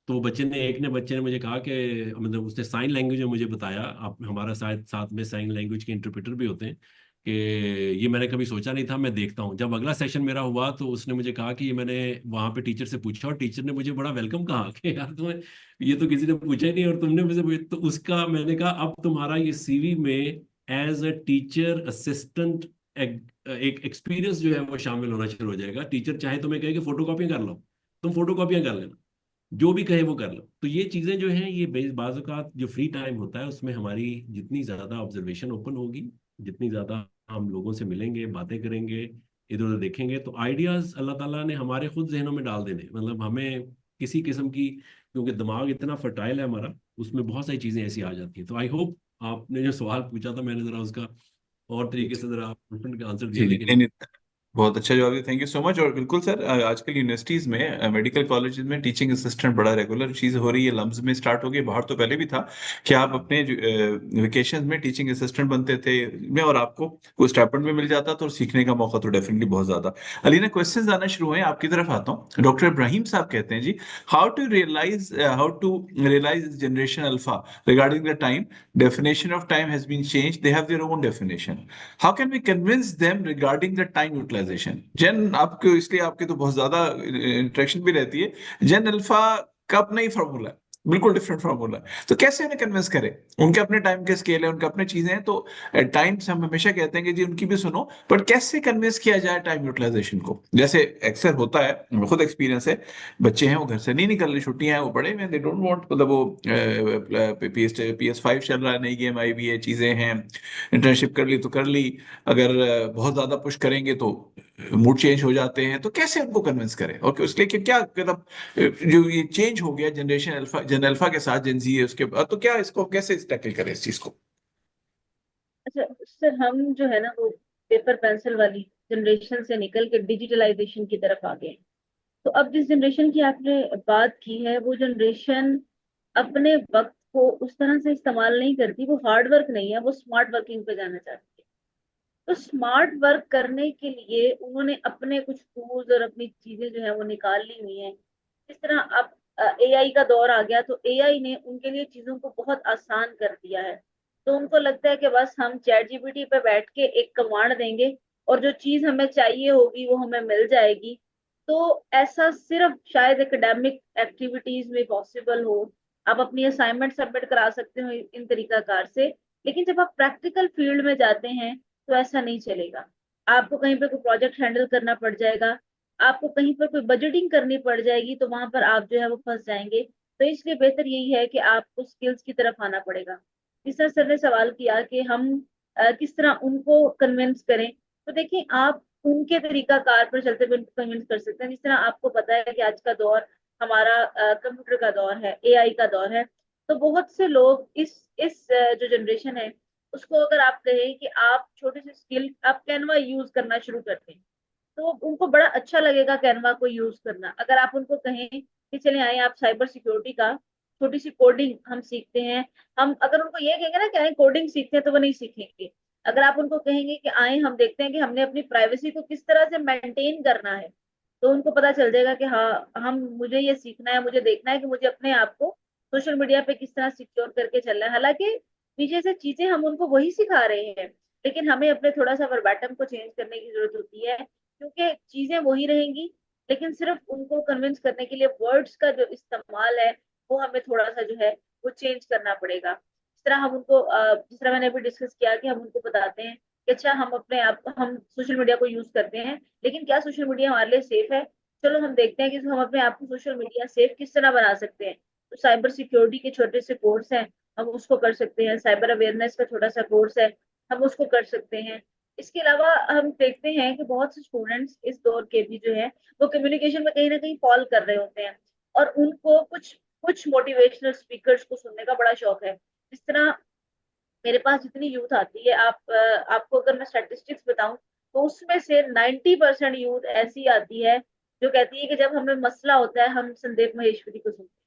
तो बच्चे ने मुझे कहा कि, मतलब उसने साइन लैंग्वेज में मुझे बताया, आप हमारा साथ साथ में साइन लैंग्वेज के इंटरप्रेटर भी होते हैं, कि ये मैंने कभी सोचा नहीं था, मैं देखता हूँ। जब अगला सेशन मेरा हुआ तो उसने मुझे कहा कि ये मैंने वहाँ पे टीचर से पूछा और टीचर ने मुझे बड़ा वेलकम कहा कि यार तुम्हें ये तो किसी ने पूछा ही नहीं और तुमने मुझे तो उसका मैंने कहा अब तुम्हारा ये सीवी में एज अ टीचर असिस्टेंट एक एक्सपीरियंस जो है वो शामिल होना शुरू हो जाएगा। टीचर चाहे तुम्हें कहे कि फोटो कॉपियाँ कर लो, तुम फोटो कॉपियाँ कर लेना, जो भी कहे वो कर लो। तो ये चीजें जो हैं, ये बाज़ औक़ात जो फ्री टाइम होता है उसमें हमारी जितनी ज्यादा ऑब्जर्वेशन ओपन होगी, जितनी ज्यादा हम लोगों से मिलेंगे, बातें करेंगे, इधर उधर देखेंगे, तो आइडियाज अल्लाह ताला ने हमारे खुद जहनों में डाल देने, मतलब हमें किसी किस्म की, क्योंकि दिमाग इतना फर्टाइल है हमारा, उसमें बहुत सारी चीजें ऐसी आ जाती हैं। तो आई होप आपने जो सवाल पूछा था मैंने जरा उसका और जी तरीके से जरा आंसर दिया, जी जी, नहीं लेकिन नहीं, बहुत अच्छा जवाब दिया, थैंक यू सो मच। और बिल्कुल सर, आजकल यूनिवर्सिटीज में, मेडिकल कॉलेजेस में टीचिंग असिस्टेंट बड़ा रेगुलर चीज हो रही है, लम्स में स्टार्ट हो गई, बाहर तो पहले भी था कि आप अपने वेकेशन में टीचिंग असिस्टेंट बनते थे में, और आपको कोई स्टाइपेंड भी मिल जाता था और सीखने का मौका तो डेफिनेटली बहुत ज्यादा। अलीना, क्वेश्चंस आना शुरू हुए हैं, आपकी तरफ आता हूँ। डॉक्टर इब्राहिम साहब कहते हैं जी, how to realize generation alpha regarding the time, definition of time has been changed, they have their own definition, how can we convince them regarding the time utilization. Gen आपको, इसलिए आपके तो बहुत ज्यादा इंटरेक्शन भी रहती है, जेन अल्फा का अपना ही फॉर्मूला है, बिल्कुल डिफरेंट फॉर्मूला है, तो कैसे उन्हें कन्विंस करें? उनके अपने टाइम के स्केल है, उनके अपने चीजें हैं, तो टाइम्स हम हमेशा कहते हैं कि जी उनकी भी सुनो, पर कैसे कन्विंस किया जाए टाइम यूटिलाइजेशन को? जैसे अक्सर होता है, खुद एक्सपीरियंस है, बच्चे हैं वो घर से नहीं निकल रहे, छुट्टियां हैं, वो बड़े में दे डोंट वांट, मतलब वो PS5 चल रहा है, नई गेम आई भी है, चीजें हैं, इंटर्नशिप कर ली तो कर ली, अगर बहुत ज्यादा पुश करेंगे तो मूड चेंज हो जाते हैं, तो कैसे उनको कन्विंस करें? और उसके लिए क्या, मतलब जो ये चेंज हो गया जनरेशन अल्फा के साथ जेन जी है उसके बाद, तो क्या इसको कैसे टैकल करें इस चीज को? अच्छा सर, हम जो है ना वो पेपर पेंसिल वाली जनरेशन से निकल के डिजिटलाइजेशन की तरफ आ गए हैं। तो अब जिस जनरेशन की आपने बात की है, वो जनरेशन अपने वक्त को उस तरह से इस्तेमाल नहीं करती, वो हार्ड वर्क नहीं है, वो स्मार्ट वर्किंग पे जाना चाहती है। तो स्मार्ट वर्क करने के लिए उन्होंने अपने कुछ टूल्स और अपनी चीजें जो है वो निकाल ली हुई हैं। जिस तरह अब एआई का दौर आ गया, तो एआई ने उनके लिए चीजों को बहुत आसान कर दिया है। तो उनको लगता है कि बस हम चैट जीपीटी पे बैठ के एक कमांड देंगे और जो चीज हमें चाहिए होगी वो हमें मिल जाएगी। तो ऐसा सिर्फ शायद एकेडमिक एक्टिविटीज में पॉसिबल हो, आप अपनी असाइनमेंट सबमिट करा सकते हो इन तरीकाकार से, लेकिन जब आप प्रैक्टिकल फील्ड में जाते हैं तो ऐसा नहीं चलेगा। आपको कहीं पे कोई प्रोजेक्ट हैंडल करना पड़ जाएगा, आपको कहीं पर कोई बजटिंग करनी पड़ जाएगी, तो वहां पर आप जो है वो फंस जाएंगे। तो इसलिए बेहतर यही है कि आपको स्किल्स की तरफ आना पड़ेगा। जिस तरह सर ने सवाल किया कि हम किस तरह उनको कन्विंस करें, तो देखिए आप उनके तरीका कार पर चलते हुए उनको कन्विंस कर सकते हैं। जिस तरह आपको पता है कि आज का दौर हमारा कंप्यूटर का दौर है, एआई का दौर है। तो बहुत से लोग इस जो जनरेशन है उसको अगर आप कहें कि आप छोटे से स्किल, आप कैनवा यूज करना शुरू करते हैं, तो उनको बड़ा अच्छा लगेगा कैनवा को यूज करना। अगर आप उनको कहें कि कि चले आए आप साइबर सिक्योरिटी का छोटी सी कोडिंग हम सीखते हैं। हम अगर उनको ये कहेंगे ना कि आए कोडिंग सीखते हैं तो वो नहीं सीखेंगे। अगर आप उनको कहेंगे कि आए हम देखते हैं कि हमने अपनी प्राइवेसी को किस तरह से मेंटेन करना है, तो उनको पता चल जाएगा कि हाँ हम मुझे ये सीखना है, मुझे देखना है कि मुझे अपने आप को सोशल मीडिया पे किस तरह सिक्योर करके चलना है। हालांकि पीछे से चीजें हम उनको वही सिखा रहे हैं, लेकिन हमें अपने थोड़ा सा वर्बैटम को चेंज करने की जरूरत होती है, क्योंकि चीजें वही रहेंगी, लेकिन सिर्फ उनको कन्विंस करने के लिए वर्ड्स का जो इस्तेमाल है वो हमें थोड़ा सा जो है वो चेंज करना पड़ेगा। जिस तरह हम उनको जिस तरह मैंने अभी डिस्कस किया कि हम उनको बताते हैं कि अच्छा हम अपने आप हम सोशल मीडिया को यूज करते हैं, लेकिन क्या सोशल मीडिया हमारे लिए सेफ है? चलो हम देखते हैं कि हम अपने आप को सोशल मीडिया सेफ किस तरह बना सकते हैं। तो साइबर सिक्योरिटी के छोटे से कोर्स हैं, हम उसको कर सकते हैं। साइबर अवेयरनेस का छोटा सा कोर्स है, हम उसको कर सकते हैं। इसके अलावा हम देखते हैं कि बहुत से स्टूडेंट्स इस दौर के भी जो है वो कम्युनिकेशन में कहीं ना कहीं फॉल कर रहे होते हैं, और उनको कुछ कुछ मोटिवेशनल स्पीकर्स को सुनने का बड़ा शौक है। जिस तरह मेरे पास जितनी यूथ आती है, आपको अगर मैं स्टैटिस्टिक्स बताऊं तो उसमें से 90% यूथ ऐसी आती है जो कहती है कि जब हमें मसला होता है हम संदीप महेश्वरी को सुनते हैं।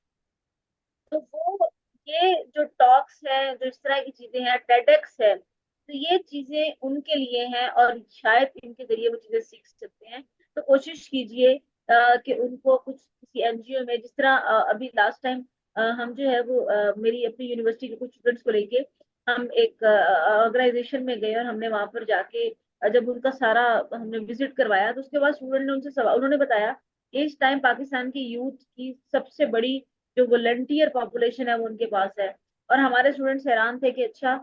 तो वो ये जो टॉक्स है, जो इस तरह की चीजें हैं, टेडेक्स है, तो ये चीजें उनके लिए हैं और शायद इनके जरिए वो चीजें सीख सकते हैं। तो कोशिश कीजिए कि उनको कुछ किसी एनजीओ में, जिस तरह अभी लास्ट टाइम हम जो है वो मेरी अपनी यूनिवर्सिटी के कुछ स्टूडेंट्स को लेके हम एक ऑर्गेनाइजेशन में गए, और हमने वहां पर जाके जब उनका सारा हमने विजिट करवाया, तो उसके बाद स्टूडेंट ने उनसे सवाल उन्होंने बताया कि इस टाइम पाकिस्तान की यूथ की सबसे बड़ी जो वॉलंटियर पॉपुलेशन है वो उनके पास है। और हमारे स्टूडेंट्स हैरान थे कि अच्छा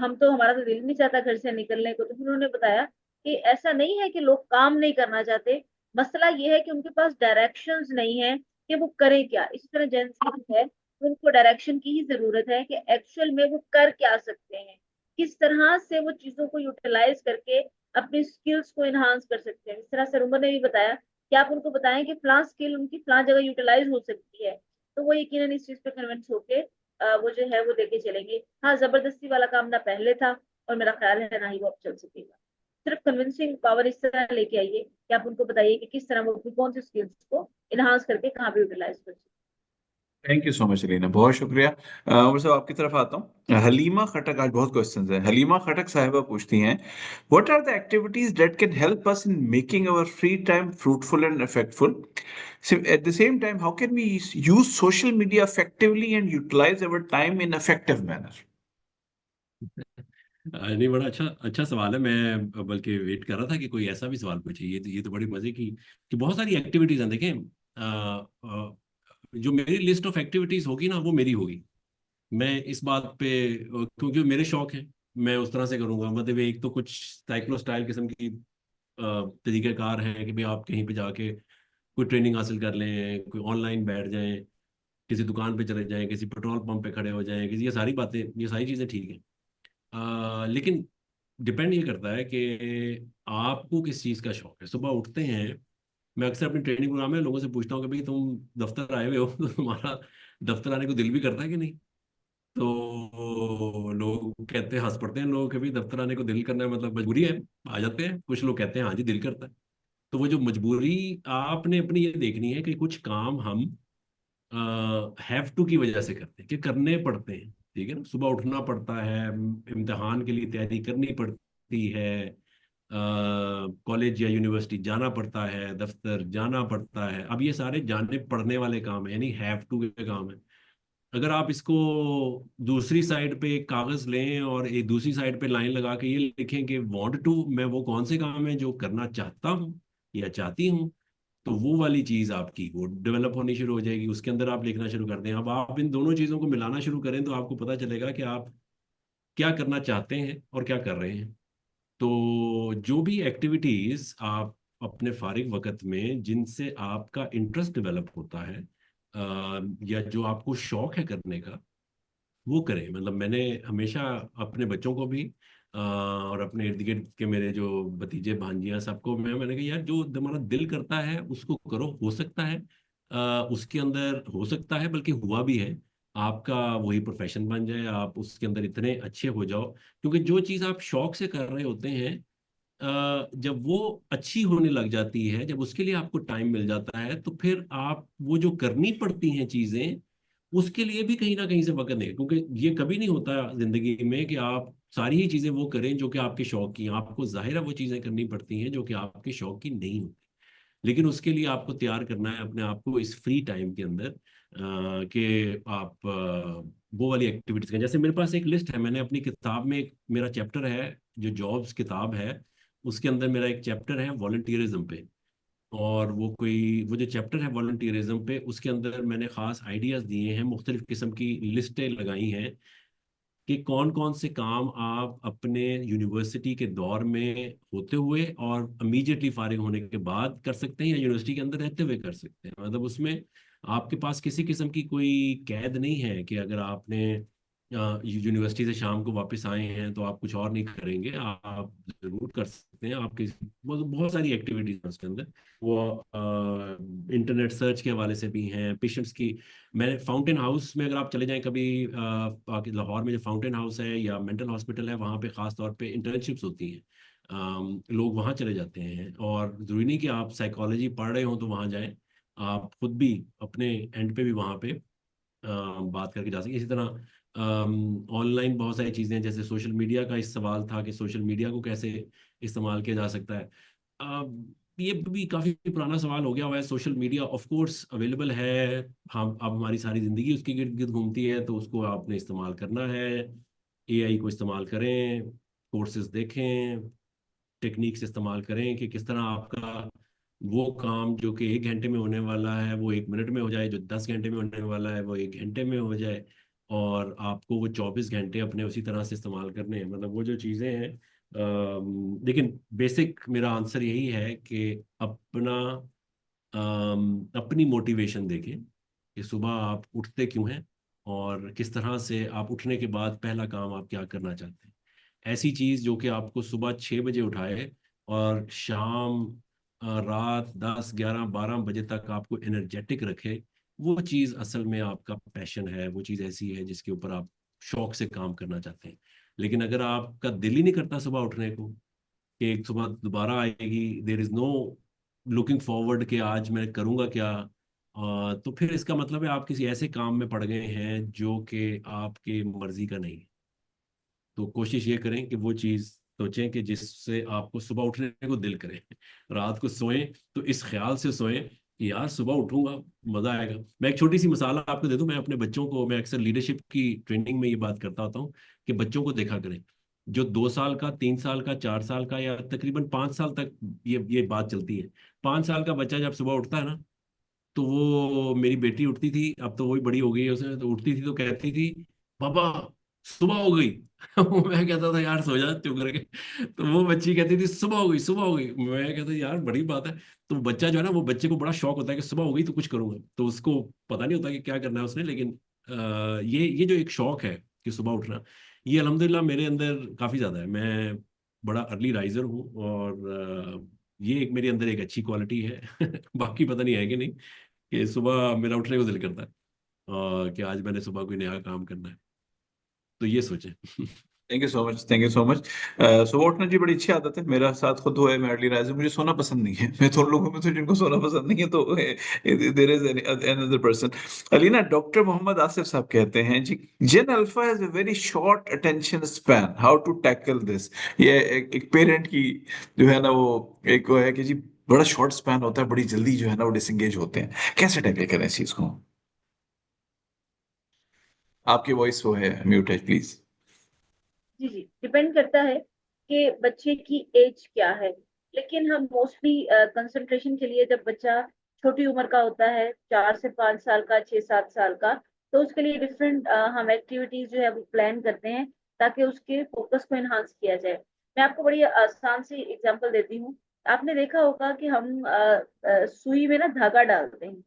हम तो हमारा तो दिल नहीं चाहता घर से निकलने को। तो फिर उन्होंने बताया कि ऐसा नहीं है कि लोग काम नहीं करना चाहते, मसला ये है कि उनके पास डायरेक्शंस नहीं है कि वो करें क्या। इसी तरह जेंजी है, उनको डायरेक्शन की ही जरूरत है कि एक्चुअल में वो कर क्या सकते हैं, किस तरह से वो चीजों को यूटिलाइज करके अपनी स्किल्स को इनहांस कर सकते हैं। इस तरह से उमर ने भी बताया कि आप उनको बताएं कि फलां स्किल उनकी फलां जगह यूटिलाइज हो सकती है, तो वो यकीनन इस चीज पे कन्विंस होके वो जो है वो लेके चलेंगे। हाँ, जबरदस्ती वाला काम ना पहले था, और मेरा ख्याल है ना ही वो अब चल सकेगा। सिर्फ कन्विंसिंग पावर इस तरह लेके आइए कि आप उनको बताइए कि किस तरह वो अपनी कौन सी स्किल्स को इनहांस करके कहाँ पे यूटिलाइज कर सकते thank you so much Alina, बहुत शुक्रिया। उमर साहब आपकी तरफ आता हूँ। हलीमा खटक, आज बहुत क्वेश्चंस हैं। हलीमा खटक साहिबा पूछती हैं, what are the activities that can help us in making our free time fruitful and effectful? At the same time, how can we use social media effectively and utilize our time in effective manner? नहीं, बड़ा अच्छा अच्छा सवाल है। मैं बल्कि वेट कर रहा था कि कोई ऐसा भी सवाल पूछे। ये तो बड़ी मजे की कि बहुत सारी एक्टिविटीज हैं। देखें, जो मेरी लिस्ट ऑफ एक्टिविटीज होगी ना वो मेरी होगी। मैं इस बात पे क्योंकि मेरे शौक हैं, मैं उस तरह से करूंगा। मतलब एक तो कुछ साइक्लो स्टाइल किस्म की तरीक़ेकार हैं कि भाई आप कहीं पे जाके कोई ट्रेनिंग हासिल कर लें, कोई ऑनलाइन बैठ जाएं, किसी दुकान पे चले जाएं, किसी पेट्रोल पंप पे खड़े हो जाएं, किसी ये सारी बातें, ये सारी चीज़ें ठीक हैं। लेकिन डिपेंड ये करता है कि आपको किस चीज़ का शौक है। सुबह उठते हैं, मैं अक्सर अपनी ट्रेनिंग प्रोग्राम में लोगों से पूछता हूँ कि भाई तुम दफ्तर आए हुए हो तो तुम्हारा दफ्तर आने को दिल भी करता है कि नहीं? तो लोग कहते हैं, हंस पड़ते हैं लोग कि भाई दफ्तर आने को दिल करना है मतलब मजबूरी है, आ जाते हैं। कुछ लोग कहते हैं हाँ जी दिल करता है। तो वो जो मजबूरी आपने अपनी ये देखनी है कि कुछ काम हम हैव टू की वजह से करते हैं कि करने पड़ते हैं। ठीक है ना, सुबह उठना पड़ता है, इम्तिहान के लिए तैयारी करनी पड़ती है, कॉलेज या यूनिवर्सिटी जाना पड़ता है, दफ्तर जाना पड़ता है। अब ये सारे जाने पड़ने वाले काम है, यानी हैव टू के काम है। अगर आप इसको दूसरी साइड पे एक कागज लें और एक दूसरी साइड पे लाइन लगा के ये लिखें कि वांट टू, मैं वो कौन से काम है जो करना चाहता हूँ या चाहती हूँ, तो वो वाली चीज आपकी वो डेवलप होनी शुरू हो जाएगी। उसके अंदर आप लिखना शुरू कर दें। अब आप इन दोनों चीजों को मिलाना शुरू करें तो आपको पता चलेगा कि आप क्या करना चाहते हैं और क्या कर रहे हैं। तो जो भी एक्टिविटीज आप अपने फारिग वक्त में जिनसे आपका इंटरेस्ट डेवलप होता है, या जो आपको शौक है करने का, वो करें। मतलब मैंने हमेशा अपने बच्चों को भी और अपने इर्द गिर्द के मेरे जो भतीजे भांजियां सबको मैंने कहा यार जो तुम्हारा दिल करता है उसको करो। हो सकता है उसके अंदर हो सकता है, बल्कि हुआ भी है, आपका वही प्रोफेशन बन जाए, आप उसके अंदर इतने अच्छे हो जाओ। क्योंकि जो चीज़ आप शौक से कर रहे होते हैं जब वो अच्छी होने लग जाती है, जब उसके लिए आपको टाइम मिल जाता है, तो फिर आप वो जो करनी पड़ती हैं चीजें, उसके लिए भी कहीं ना कहीं से वक्त नहीं, क्योंकि ये कभी नहीं होता जिंदगी में कि आप सारी ही चीजें वो करें जो कि आपके शौक की हैं। आपको जाहिर है वो चीजें करनी पड़ती हैं जो कि आपके शौक की नहीं होती, लेकिन उसके लिए आपको तैयार करना है अपने आप को इस फ्री टाइम के अंदर, कि आप वो वाली एक्टिविटीज करें। जैसे मेरे पास एक लिस्ट है, मैंने अपनी किताब में मेरा चैप्टर है जो जॉब्स किताब है, उसके अंदर मेरा एक चैप्टर है वॉलंटियरिज्म पे। और वो जो चैप्टर है वॉलंटियरिज्म पे, उसके अंदर मैंने खास आइडियाज दिए हैं, मुख्तलिफ किस्म की लिस्टें लगाई हैं कि कौन कौन से काम आप अपने यूनिवर्सिटी के दौर में होते हुए और इमीडिएटली फारिग होने के बाद कर सकते हैं, या यूनिवर्सिटी के अंदर रहते हुए कर सकते हैं। मतलब उसमें आपके पास किसी किस्म की कोई कैद नहीं है कि अगर आपने यूनिवर्सिटी से शाम को वापस आए हैं तो आप कुछ और नहीं करेंगे, आप जरूर कर सकते हैं। आपके बहुत बहुत सारी एक्टिविटीज हैं उसके अंदर। वो इंटरनेट सर्च के हवाले से भी हैं, पेशेंट्स की। मैं फाउंटेन हाउस में अगर आप चले जाएं कभी, लाहौर में जो फाउंटेन हाउस है या मेंटल हॉस्पिटल है, वहाँ पे ख़ास तौर पे इंटर्नशिप्स होती हैं। लोग वहाँ चले जाते हैं, और ज़रूरी नहीं कि आप साइकोलॉजी पढ़ रहे हो तो वहाँ जाएं, आप खुद भी अपने एंड पे भी वहाँ पे बात करके जा सकें। इसी तरह ऑनलाइन बहुत सारी चीज़ें हैं, जैसे सोशल मीडिया का इस सवाल था कि सोशल मीडिया को कैसे इस्तेमाल किया जा सकता है। ये भी काफ़ी पुराना सवाल हो गया हुआ है। Social media of course available है, हम अब हमारी सारी ज़िंदगी उसके गिर्द गिर्द घूमती है, तो उसको आपने इस्तेमाल करना है। एआई को इस्तेमाल करें, कोर्सेज देखें, टेक्निक्स इस्तेमाल करें कि किस तरह आपका वो काम जो कि 1 घंटे में होने वाला है वो 1 मिनट में हो जाए, जो 10 घंटे में होने वाला है वो 1 घंटे में हो जाए, और आपको वो 24 घंटे अपने उसी तरह से इस्तेमाल करने हैं। मतलब वो जो चीज़ें हैं, लेकिन बेसिक मेरा आंसर यही है कि अपनी मोटिवेशन देखें कि सुबह आप उठते क्यों हैं, और किस तरह से आप उठने के बाद पहला काम आप क्या करना चाहते हैं। ऐसी चीज़ जो कि आपको सुबह 6 बजे उठाए और शाम रात 10 11 12 बजे तक आपको एनर्जेटिक रखे, वो चीज़ असल में आपका पैशन है। वो चीज़ ऐसी है जिसके ऊपर आप शौक से काम करना चाहते हैं। लेकिन अगर आपका दिल ही नहीं करता सुबह उठने को, कि एक सुबह दोबारा आएगी, there is no looking forward कि आज मैं करूँगा क्या, तो फिर इसका मतलब है आप किसी ऐसे काम में पड़ गए हैं जो कि आपके मर्जी का नहीं है। तो कोशिश ये करें कि वो चीज़ सोचें कि जिससे आपको सुबह उठने को दिल करे। रात को सोएं तो इस ख्याल से सोएं कि यार सुबह उठूंगा, मज़ा आएगा। मैं एक छोटी सी मिसाल आपको दे दूं, मैं अपने बच्चों को, मैं अक्सर लीडरशिप की ट्रेनिंग में ये बात करता होता हूँ कि बच्चों को देखा करें, जो 2 साल का, 3 साल का, 4 साल का, या तकरीबन 5 साल तक ये बात चलती है। 5 साल का बच्चा जब सुबह उठता है ना, तो वो मेरी बेटी उठती थी, अब तो वो भी बड़ी हो गई है, उसने तो उठती थी तो कहती थी, पापा सुबह हो गई। मैं कहता था यार सो जा चुप करके। तो वो बच्ची कहती थी सुबह हो गई, सुबह हो गई। मैं कहता यार बड़ी बात है। तो बच्चा जो है ना, वो बच्चे को बड़ा शौक होता है कि सुबह हो गई तो कुछ करूंगा, तो उसको पता नहीं होता कि क्या करना है उसने, लेकिन ये जो एक शौक है कि सुबह उठना, ये अल्हम्दुलिल्लाह मेरे अंदर काफ़ी ज़्यादा है। मैं बड़ा अर्ली राइजर हूँ, और ये एक मेरे अंदर एक अच्छी क्वालिटी है। बाकी पता नहीं है कि नहीं, कि सुबह मेरा उठने को दिल करता है, और कि आज मैंने सुबह कोई नया काम करना है। तो ये सोचें। Thank you so much, thank you so much. सुबह उठना जी बड़ी अच्छी आदत है, मेरा साथ खुद हुआ है, मैं अर्ली राइजर, मुझे सोना पसंद नहीं है। मैं तो उन लोगों में तो जिनको सोना पसंद नहीं है, तो there is another person. Alina, doctor Mohammad Asif साहब कहते हैं जी, gen alpha has a very short attention span, how to tackle this. ये एक पेरेंट की जो है ना, वो एक वो है कि जी बड़ा शॉर्ट स्पैन होता है, बड़ी जल्दी जो है ना वो डिसंगेज होते हैं, कैसे टैकल करें इस चीज को। आपकी वॉइस वो है म्यूट है, प्लीज। जी जी, डिपेंड करता है कि बच्चे की एज क्या है। लेकिन हम मोस्टली कंसंट्रेशन के लिए, जब बच्चा छोटी उम्र का होता है, 4 से 5 साल का, 6 7 साल का, तो उसके लिए डिफरेंट हम एक्टिविटीज जो है वो प्लान करते हैं ताकि उसके फोकस को एनहांस किया जाए। मैं आपको बड़ी आसान सी एग्जांपल देती हूँ। आपने देखा होगा कि हम सुई में ना धागा डालते हैं।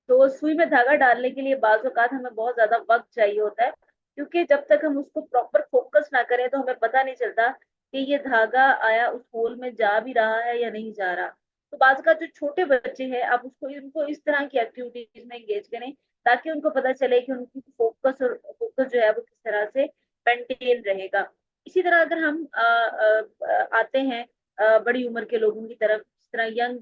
तो सुई में धागा डालने के लिए बाज़ औक़ात हमें बहुत ज्यादा वक्त चाहिए होता है, क्योंकि जब तक हम उसको प्रॉपर फोकस ना करें तो हमें पता नहीं चलता कि ये धागा आया उस होल में जा भी रहा है या नहीं जा रहा। तो बाज़ का जो छोटे बच्चे हैं, आप उसको उनको इस तरह की एक्टिविटीज में एंगेज करें ताकि उनको पता चले कि उनकी फोकस जो है वो किस तरह से मेंटेन रहेगा। इसी तरह अगर हम आते हैं बड़ी उम्र के लोगों की तरफ, जिस तरह यंग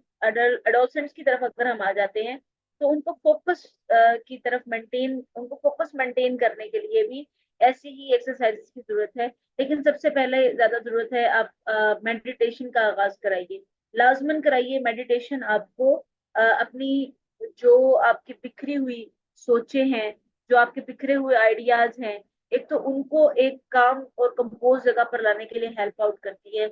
एडोलसेंट्स की तरफ अगर हम आ जाते हैं, तो उनको फोकस की तरफ मेंटेन उनको फोकस मेंटेन करने के लिए भी ऐसी ही एक्सरसाइज की जरूरत है। लेकिन सबसे पहले ज्यादा जरूरत है, आप मेडिटेशन का आगाज कराइए, लाजमन कराइए मेडिटेशन। आपको अपनी जो आपकी बिखरी हुई सोचे हैं, जो आपके बिखरे हुए आइडियाज हैं, एक तो उनको एक काम और कंपोज जगह पर लाने के लिए हेल्प आउट करती है।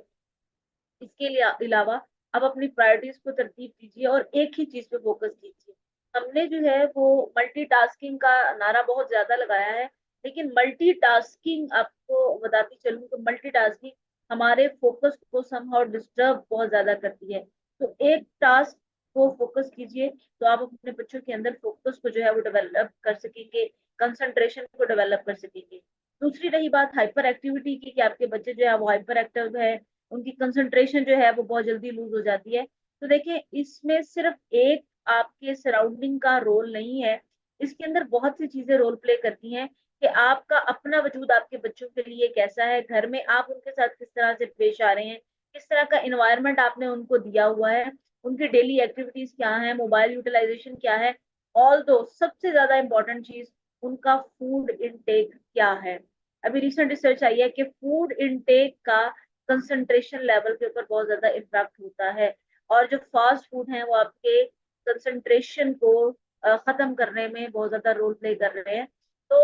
इसके लिए अलावा आप अपनी प्रायोरिटीज को तरतीब दीजिए और एक ही चीज पे फोकस कीजिए। हमने जो है वो मल्टीटास्किंग का नारा बहुत ज्यादा लगाया है, लेकिन मल्टीटास्किंग, आपको बताती चलूं तो मल्टीटास्किंग हमारे फोकस को समहाउ डिस्टर्ब बहुत ज्यादा करती है। तो एक टास्क को फोकस कीजिए, तो आप अपने बच्चों के अंदर फोकस को जो है वो डेवलप कर सकेंगे, कंसंट्रेशन को डेवलप कर सकेंगे। दूसरी रही बात हाइपर एक्टिविटी की, कि आपके बच्चे जो है वो हाइपर एक्टिव है, उनकी कंसंट्रेशन जो है वो बहुत जल्दी लूज हो जाती है। तो देखें, इसमें सिर्फ एक आपके सराउंडिंग का रोल नहीं है, इसके अंदर बहुत सी चीजें रोल प्ले करती हैं, कि आपका अपना वजूद आपके बच्चों के लिए कैसा है, घर में आप उनके साथ किस तरह से पेश आ रहे हैं, किस तरह का इन्वायरमेंट आपने उनको दिया हुआ है, उनकी डेली एक्टिविटीज क्या है, मोबाइल यूटिलाइजेशन क्या है। ऑल दो सबसे ज्यादा इंपॉर्टेंट चीज, उनका फूड इनटेक क्या है। अभी रिसेंट रिसर्च आई है कि फूड इनटेक का कंसंट्रेशन लेवल के ऊपर बहुत ज्यादा इम्पैक्ट होता है, और जो फास्ट फूड है वो आपके कंसंट्रेशन को खत्म करने में बहुत ज्यादा रोल प्ले कर रहे हैं। तो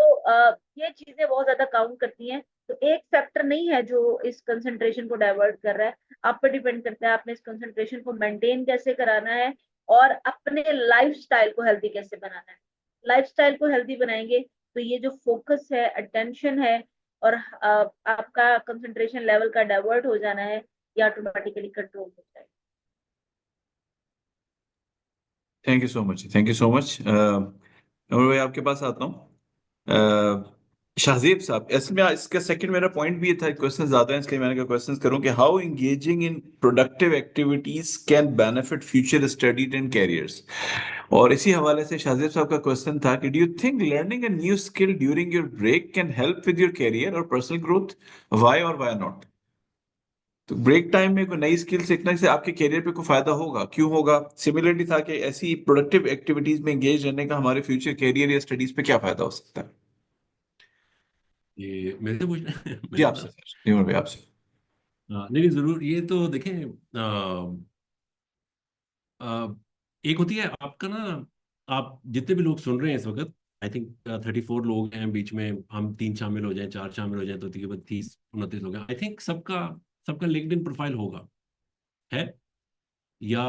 ये चीजें बहुत ज्यादा काउंट करती हैं। तो एक फैक्टर नहीं है जो इस कंसंट्रेशन को डाइवर्ट कर रहा है, आप पे डिपेंड करता है आपने इस कंसंट्रेशन को मेंटेन कैसे कराना है, और अपने लाइफस्टाइल को हेल्दी कैसे बनाना है। लाइफस्टाइल को हेल्दी बनाएंगे तो ये जो फोकस है, अटेंशन है, और आपका कंसंट्रेशन लेवल का डाइवर्ट हो जाना है, ये ऑटोमेटिकली कंट्रोल हो जाएगा। Thank you so much, thank you so much. और भाई आपके पास आता हूँ। शाहजेब साहब, इसमें इसका सेकंड मेरा पॉइंट भी ये था, क्वेश्चन ज्यादा है इसलिए मैंने कहा क्वेश्चन करूं कि how engaging in productive activities can benefit future studies and carriers. और इसी हवाले से शाहजेब साहब का क्वेश्चन था कि do you think learning a new skill during your break can help with your career or personal growth, why or why not. तो ब्रेक टाइम में कोई नई स्किल सीखने से आपके करियर पे कोई फायदा होगा, क्यों होगा। सिमिलरली था कि ऐसी प्रोडक्टिव एक्टिविटीज में एंगेज रहने का हमारे फ्यूचर करियर या स्टडीज पे क्या फायदा हो सकता है। ये मेरे से पूछना जी मेरे से आपसे ना। सर, निमर भाई आपसे। नहीं नहीं, जरूर। ये तो देखें, अ, एक होती है आपका ना, आप जितने भी लोग सुन रहे हैं इस वक्त, आई थिंक 34 लोग हैं बीच में, हम 3 शामिल हो जाएं, 4 शामिल हो जाएं तो तकरीबन 30 29 लोग हैं। आई थिंक सबका सबका लिंक्डइन प्रोफाइल होगा, है, या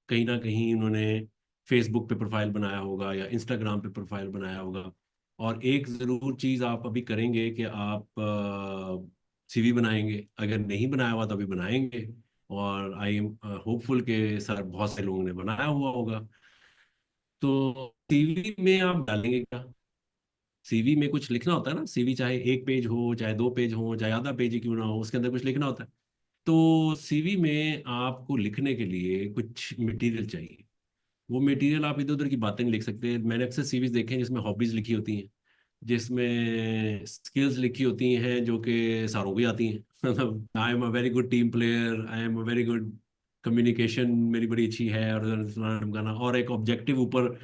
कहीं ना कहीं उन्होंने फेसबुक पे प्रोफाइल बनाया होगा या इंस्टाग्राम पे प्रोफाइल बनाया होगा। और एक ज़रूर चीज़ आप अभी करेंगे कि आप सीवी बनाएंगे, अगर नहीं बनाया हुआ तो अभी बनाएंगे। और आई एम होपफुल के सर बहुत से लोगों ने बनाया हुआ होगा। तो सीवी में आप डालेंगे क्या? सीवी में कुछ लिखना होता है ना, सीवी चाहे 1 पेज हो, चाहे 2 पेज हो, चाहे आधा पेज ही क्यों ना हो, उसके अंदर कुछ लिखना होता है। तो सीवी में आपको लिखने के लिए कुछ मटेरियल चाहिए। वो मटेरियल आप इधर उधर की बातें नहीं लिख सकते। मैंने अक्सर सीवीज देखे हैं जिसमें हॉबीज लिखी होती हैं, जिसमें स्किल्स लिखी होती हैं जो कि सारों को ही आती हैं। मतलब I am a very good team player, I am a very good communication मेरी बड़ी अच्छी है, और फलाना ढिमकाना, और एक ऑब्जेक्टिव ऊपर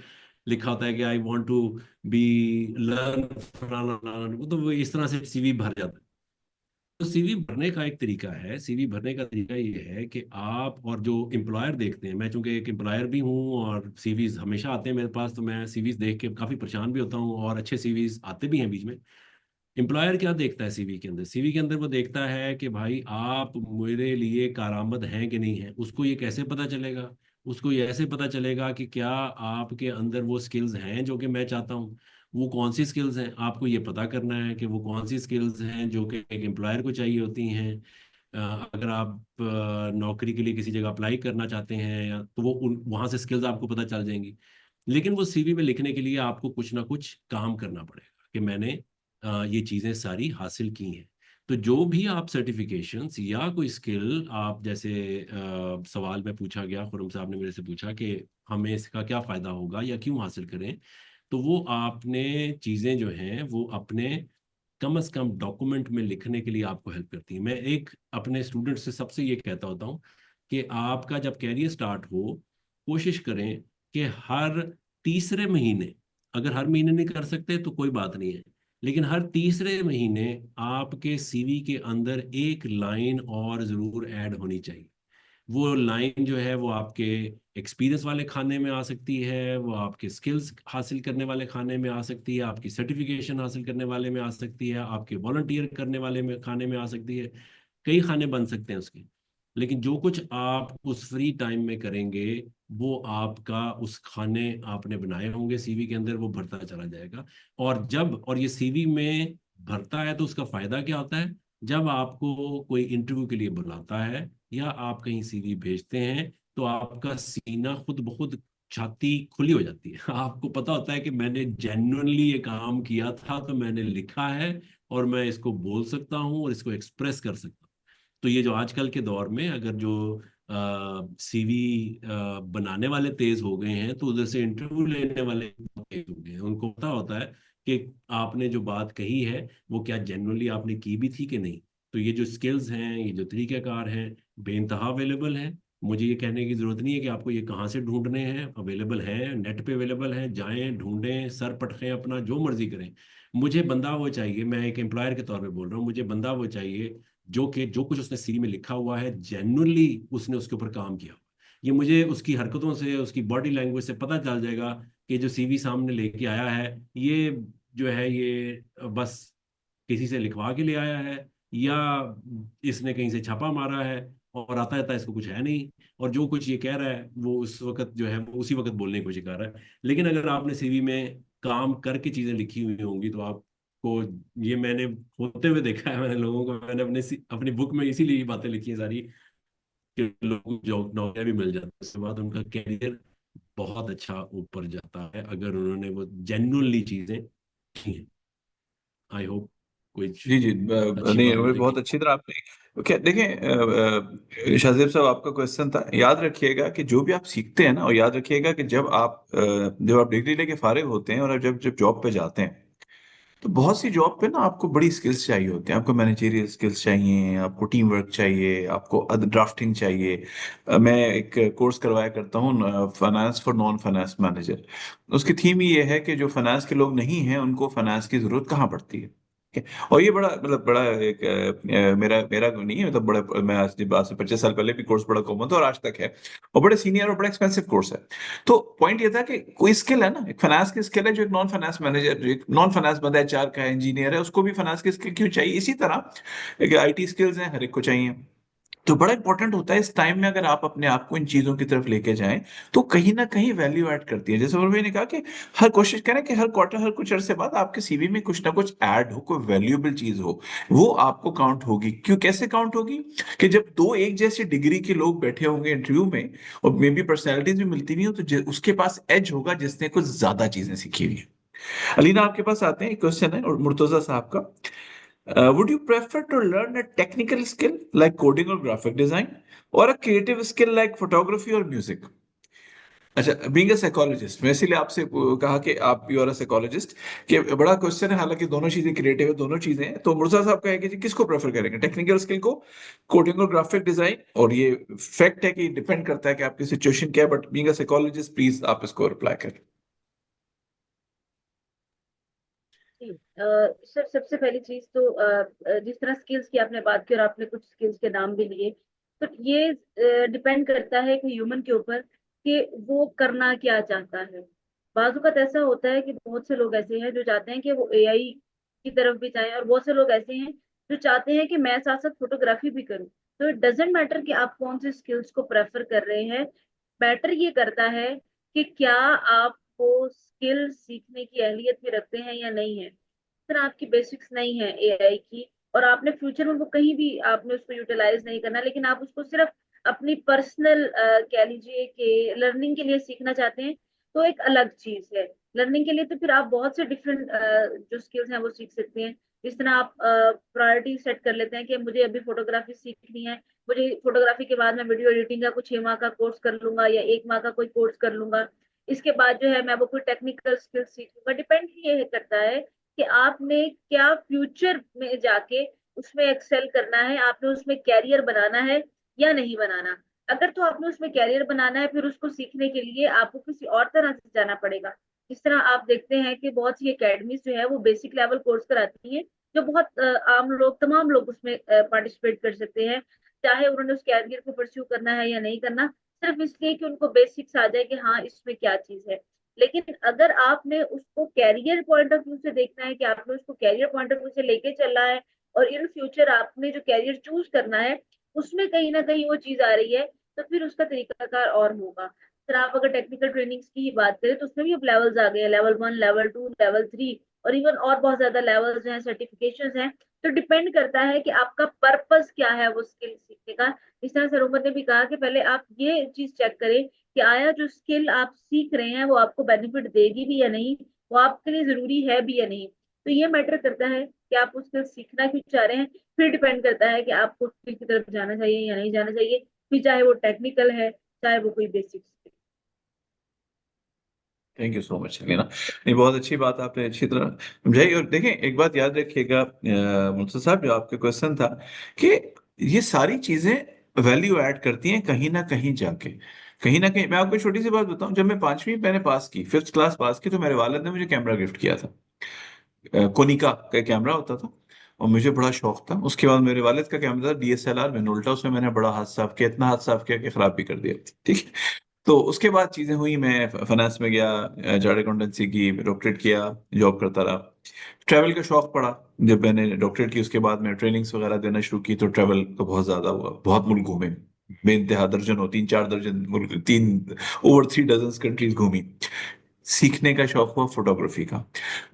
लिखा होता है कि I want to be learn फलाना फलाना। तो वो इस तरह से सीवी भर जाता है। तो सीवी भरने का एक तरीका है, सीवी भरने का तरीका ये है कि आप, और जो एम्प्लॉयर देखते हैं, मैं चूंकि एक एम्प्लॉयर भी हूँ और सीवीज हमेशा आते हैं मेरे पास, तो मैं सीवीज देख के काफ़ी परेशान भी होता हूँ, और अच्छे सीवीज आते भी हैं बीच में। एम्प्लॉयर क्या देखता है सीवी के अंदर? सीवी के अंदर वो देखता है कि भाई आप मेरे लिए कारआमद हैं कि नहीं है। उसको ये कैसे पता चलेगा? उसको ये ऐसे पता चलेगा कि क्या आपके अंदर वो स्किल्स हैं जो कि मैं चाहता हूँ। वो कौन सी स्किल्स हैं आपको ये पता करना है, कि वो कौन सी स्किल्स हैं जो कि एक एम्प्लॉयर को चाहिए होती हैं। अगर आप नौकरी के लिए किसी जगह अप्लाई करना चाहते हैं, तो वो वहाँ से स्किल्स आपको पता चल जाएंगी। लेकिन वो सीवी में लिखने के लिए आपको कुछ ना कुछ काम करना पड़ेगा कि मैंने ये चीज़ें सारी हासिल की हैं। तो जो भी आप सर्टिफिकेशंस या कोई स्किल आप, जैसे सवाल में पूछा गया, खुरम साहब ने मेरे से पूछा कि हमें इसका क्या फ़ायदा होगा या क्यों हासिल करें, तो वो आपने चीज़ें जो हैं वो अपने कम से कम डॉक्यूमेंट में लिखने के लिए आपको हेल्प करती है। मैं एक अपने स्टूडेंट से सबसे ये कहता होता हूँ कि आपका जब कैरियर स्टार्ट हो, कोशिश करें कि हर तीसरे महीने, अगर हर महीने नहीं कर सकते तो कोई बात नहीं है, लेकिन हर तीसरे महीने आपके सीवी के अंदर एक लाइन और ज़रूर ऐड होनी चाहिए। वो लाइन जो है वो आपके एक्सपीरियंस वाले खाने में आ सकती है, वो आपके स्किल्स हासिल करने वाले खाने में आ सकती है, आपकी सर्टिफिकेशन हासिल करने वाले में आ सकती है, आपके वॉलंटियर करने वाले में खाने में आ सकती है। कई खाने बन सकते हैं उसके। लेकिन जो कुछ आप उस फ्री टाइम में करेंगे, वो आपका उस खाने आपने बनाए होंगे सीवी के अंदर, वो भरता चला जाएगा। और ये सीवी में भरता है तो उसका फायदा क्या होता है? जब आपको कोई इंटरव्यू के लिए बुलाता है या आप कहीं सीवी भेजते हैं, तो आपका सीना खुद ब खुद, छाती खुली हो जाती है। आपको पता होता है कि मैंने जेन्युइनली ये काम किया था, तो मैंने लिखा है और मैं इसको बोल सकता हूँ और इसको एक्सप्रेस कर सकता हूँ। तो ये जो आजकल के दौर में अगर जो सीवी बनाने वाले तेज हो गए हैं, तो उधर से इंटरव्यू लेने वाले तेज हो गए हैं। उनको पता होता है कि आपने जो बात कही है वो क्या जेन्युइनली आपने की भी थी कि नहीं। तो ये जो स्किल्स हैं, ये जो तरीक़ाकार हैं, बेइंतहा अवेलेबल हैं। मुझे ये कहने की ज़रूरत नहीं है कि आपको ये कहाँ से ढूंढने हैं, अवेलेबल हैं, नेट पे अवेलेबल हैं, जाएं ढूंढें, सर पटखें, अपना जो मर्जी करें। मुझे बंदा वो चाहिए, मैं एक एम्प्लॉयर के तौर पे बोल रहा हूँ, मुझे बंदा वो चाहिए जो कुछ उसने सीवी में लिखा हुआ है जेन्युइनली उसने उसके ऊपर काम किया। ये मुझे उसकी हरकतों से, उसकी बॉडी लैंग्वेज से पता चल जाएगा कि जो सीवी सामने लेके आया है, ये जो है ये बस किसी से लिखवा के ले आया है, या इसने कहीं से छापा मारा है और आता आता इसको कुछ है नहीं, और जो कुछ ये कह रहा है वो उस वक्त जो है वो उसी वक्त बोलने की कोशिश कर रहा है। लेकिन अगर आपने सीवी में काम करके चीजें लिखी हुई होंगी तो आपको, ये मैंने होते हुए देखा है, मैंने लोगों को, मैंने अपनी बुक में इसीलिए ये बातें लिखी हैं सारी, कि लोगों को जॉब नौकरियां भी मिल जाती है, उसके बाद उनका कैरियर बहुत अच्छा ऊपर जाता है अगर उन्होंने वो जेन्युइनली चीजें की हैं। आई होप कुछ जी जी, अच्छी नहीं बात वो बहुत लगी। अच्छी तरह आपने क्या देखें। शाहजेब साहब, आपका क्वेश्चन था, याद रखिएगा कि जो भी आप सीखते हैं ना, और याद रखिएगा कि जब आप डिग्री लेके फारिग होते हैं और जब जब जॉब पे जाते हैं, तो बहुत सी जॉब पे ना आपको बड़ी स्किल्स चाहिए होते हैं। आपको मैनेजरियल स्किल्स चाहिए, आपको टीम वर्क चाहिए, आपको ड्राफ्टिंग चाहिए। मैं एक कोर्स करवाया करता हूँ, finance for non finance manager. उसकी थीम ये है कि जो फाइनेंस के लोग नहीं हैं उनको फाइनेंस की जरूरत कहाँ पड़ती है। ठीक है? और ये बड़ा मतलब बड़ा एक मेरा मेरा नहीं है, मतलब बड़ा, मैं आज से 25 साल पहले भी कोर्स बड़ा कॉमन था और आज तक है, और बड़े सीनियर और बड़ा एक्सपेंसिव कोर्स है। तो पॉइंट ये था कि कोई स्किल है ना, एक फाइनेंस की स्किल है, जो एक नॉन फाइनेंस मैनेजर, एक नॉन फाइनेंस बंदा एचआर का इंजीनियर है, उसको भी फाइनेंस की स्किल क्यों चाहिए। इसी तरह एक आईटी स्किल्स हैं, हर एक को चाहिए। तो बड़ा इंपॉर्टेंट होता है इस टाइम में, अगर आप अपने आप को इन चीजों की तरफ लेके जाएं, तो कहीं ना कहीं वैल्यू ऐड करती है। जैसे उर्वी ने कहा कि हर कोशिश करें कि हर क्वार्टर, हर कुछ अरसे बाद आपके सीवी में कुछ ना कुछ ऐड हो, कोई वैल्यूएबल चीज हो, वो आपको काउंट होगी। क्यों, कैसे काउंट होगी? कि जब दो एक जैसी डिग्री के लोग बैठे होंगे इंटरव्यू में, और मे बी पर्सनैलिटीज भी मिलती नहीं हो, तो उसके पास एज होगा जिसने कुछ ज्यादा चीजें सीखी हुई है। अलीना, आपके पास आते हैं, एक क्वेश्चन है और मुर्तजा साहब का। Would you prefer to learn a technical skill like coding or graphic design, or a creative skill like photography or music? अच्छा, बीइंग अ साइकोलॉजिस्ट, मैं इसीलिए आपसे कहा कि आप यू आर अ साइकोलॉजिस्ट, कि बड़ा क्वेश्चन है, हालांकि दोनों चीजें क्रिएटिव है, दोनों चीजें हैं। तो मुर्जा साहब कहेंगे जी किसको प्रेफर करेंगे, टेक्निकल स्किल को, कोडिंग और ग्राफिक डिजाइन? और ये फैक्ट है कि डिपेंड करता है कि आपकी सिचुएशन क्या है, but being a psychologist please आप इसको रिप्लाई करें। जी, सर सबसे पहली चीज तो जिस तरह स्किल्स की आपने बात की और आपने कुछ स्किल्स के नाम भी लिए, तो ये डिपेंड करता है कि ह्यूमन के ऊपर कि वो करना क्या चाहता है। बाज़ वक़्त ऐसा होता है कि बहुत से लोग ऐसे हैं जो चाहते हैं कि वो एआई की तरफ भी जाएं, और बहुत से लोग ऐसे हैं जो चाहते हैं कि मैं साथ साथ फोटोग्राफी भी करूं। तो इट डजेंट मैटर कि आप कौन से स्किल्स को प्रेफर कर रहे हैं। मैटर ये करता है कि क्या आप वो स्किल सीखने की अहलियत भी रखते हैं या नहीं है। तरह आपकी बेसिक्स नहीं है एआई की, और आपने फ्यूचर में वो कहीं भी आपने उसको यूटिलाइज नहीं करना, लेकिन आप उसको सिर्फ अपनी पर्सनल कह लीजिए कि लर्निंग के लिए सीखना चाहते हैं, तो एक अलग चीज है। लर्निंग के लिए तो फिर आप बहुत से डिफरेंट जो स्किल्स हैं वो सीख सकते हैं। जिस तरह आप प्रायोरिटी सेट कर लेते हैं कि मुझे अभी फोटोग्राफी सीखनी है, मुझे फोटोग्राफी के बाद मैं वीडियो एडिटिंग का कुछ 6 माह का कोर्स कर लूंगा या 1 माह का कोई कोर्स कर लूंगा। इसके बाद जो है मैं वो कोई टेक्निकल स्किल्स सीखूंगा। डिपेंड ये करता है कि आपने क्या फ्यूचर में जाके उसमें एक्सेल करना है, आपने उसमें कैरियर बनाना है या नहीं बनाना। अगर तो आपने उसमें कैरियर बनाना है, फिर उसको सीखने के लिए आपको किसी और तरह से जाना पड़ेगा। जिस तरह आप देखते हैं कि बहुत सी एकेडमीज जो है वो बेसिक लेवल कोर्स कराती हैं, जो बहुत आम लोग, तमाम लोग उसमें पार्टिसिपेट कर सकते हैं, चाहे उन्होंने उस कैरियर को परस्यू करना है या नहीं करना, सिर्फ इसलिए कि उनको बेसिक्स आ जाए कि हाँ इसमें क्या चीज है। लेकिन अगर आपने उसको कैरियर पॉइंट ऑफ व्यू से देखना है, कि आपने उसको कैरियर पॉइंट ऑफ व्यू से लेके चलना है, और इन फ्यूचर आपने जो कैरियर चूज करना है उसमें कहीं ना कहीं वो चीज आ रही है, तो फिर उसका तरीकाकार और होगा। फिर आप अगर टेक्निकल ट्रेनिंग्स की ही बात करें तो उसमें भी अब लेवल्स आ गए हैं, लेवल 1, लेवल 2, लेवल 3, और इवन और बहुत ज्यादा लेवल्स हैं, सर्टिफिकेशंस हैं। तो डिपेंड करता है कि आपका पर्पस क्या है वो स्किल सीखने का। इस तरह से रोमन ने भी कहा कि पहले आप ये चीज चेक करें कि आया जो स्किल आप सीख रहे हैं वो आपको बेनिफिट देगी भी या नहीं, वो आपके लिए जरूरी है भी या नहीं। तो ये मैटर करता है कि आप उस स्किल सीखना क्यों चाह रहे हैं। फिर डिपेंड करता है कि आपको स्किल की तरफ जाना चाहिए या नहीं जाना चाहिए, फिर चाहे वो टेक्निकल है, चाहे वो कोई basic skill. Thank you so much Leena. नहीं, बहुत अच्छी बात आपने अच्छी तरह समझाई। और देखें, एक बात याद रखिएगा मुंसर साहब, जो आपके क्वेश्चन था कि ये सारी चीजें वैल्यू ऐड करती हैं कहीं ना कहीं जाके। कहीं ना कहीं मैं आपको एक छोटी सी बात बताऊं, जब मैं 5वीं मैंने पास की, 5th क्लास पास की, तो मेरे वालिद ने मुझे कैमरा गिफ्ट किया था। कोनिका का कैमरा होता था, और मुझे बड़ा शौक था। उसके बाद मेरे वालिद का कैमरा था DSLR मिनोल्टा, उसमें मैंने बड़ा हाथ साफ किया, इतना हाथ साफ किया कि खराब भी कर दिया। ठीक है। तो उसके बाद चीजें हुई, मैं फाइनेंस में गया, चार्टर्ड अकाउंटेंसी की, डॉक्टरेट किया, जॉब करता रहा। ट्रैवल का शौक पड़ा। जब मैंने डॉक्टरेट की, उसके बाद मैं ट्रेनिंग्स वगैरह देना शुरू की, तो ट्रैवल तो बहुत ज्यादा हुआ, बहुत मुल्क घूमे। बेइंतहा दर्जन हो, 3-4 दर्जन मुल्क, 3 ओवर 3 डजन कंट्रीज घूमी। सीखने का शौक हुआ फोटोग्राफी का।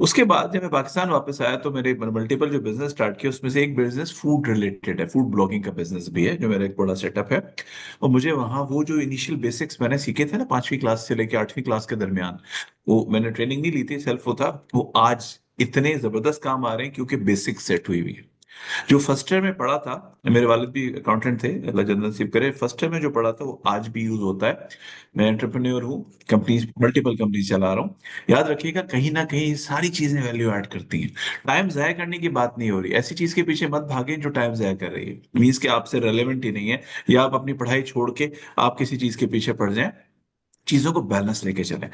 उसके बाद जब मैं पाकिस्तान वापस आया, तो मेरे मल्टीपल जो बिजनेस स्टार्ट किए, उसमें से एक बिजनेस फूड रिलेटेड है, फूड ब्लॉगिंग का बिजनेस भी है, जो मेरा एक बड़ा सेटअप है। और मुझे वहां वो जो इनिशियल बेसिक्स मैंने सीखे थे ना, 5वीं क्लास से लेकर 8वीं क्लास के दरमियान, वो मैंने ट्रेनिंग नहीं ली थी, सेल्फ होता, वो आज इतने जबरदस्त काम आ रहे हैं क्योंकि बेसिक सेट हुई हुई है। जो फर्स्ट ईयर में पढ़ा था, मेरे वालिद भी अकाउंटेंट थे, अल्लाह जन्नत नसीब करे, फर्स्ट ईयर में जो पढ़ा था वो आज भी यूज होता है। मैं एंटरप्रेन्योर हूँ, कंपनीज, मल्टीपल कंपनीज चला रहा हूँ। याद रखिएगा, कहीं ना कहीं ये सारी चीजें वैल्यू ऐड करती हैं। टाइम जाया करने की बात नहीं हो रही, ऐसी चीज के पीछे मत भागें जो टाइम जाया कर रही है, मीन्स कि आपसे रेलेवेंट ही नहीं है, या आप अपनी पढ़ाई छोड़ के आप किसी चीज के पीछे पड़ जाएं। चीजों को बैलेंस लेके चलें,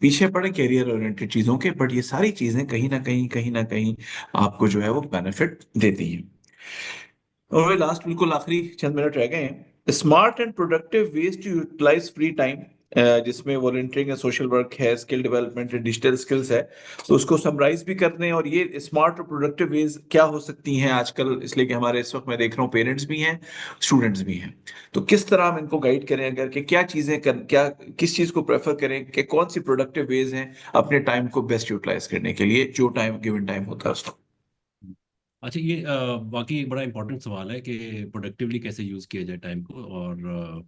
पीछे पड़े कैरियर ओरिएंटेड चीजों के, बट ये सारी चीजें कहीं ना कहीं आपको जो है वो बेनिफिट देती हैं। और वे लास्ट, बिल्कुल आखिरी चंद मिनट रह गए हैं, smart and productive ways to utilise free time, जिसमें वॉलंटियरिंग है, सोशल वर्क है, स्किल डेवलपमेंट है, डिजिटल स्किल्स है। तो उसको समराइज भी करते हैं, और ये स्मार्ट और प्रोडक्टिव वेज क्या हो सकती हैं आजकल, इसलिए कि हमारे इस वक्त मैं देख रहा हूँ पेरेंट्स भी हैं, स्टूडेंट्स भी हैं। तो किस तरह हम इनको गाइड करें, अगर कि क्या चीजें कर, क्या किस चीज को प्रेफर करें, कि कौन सी प्रोडक्टिव वेज हैं अपने टाइम को बेस्ट यूटिलाइज करने के लिए, जो टाइम गिवन टाइम होता है उसको। अच्छा, ये वाकई एक बड़ा इंपॉर्टेंट सवाल है कि प्रोडक्टिवली कैसे यूज़ किया जाए टाइम को। और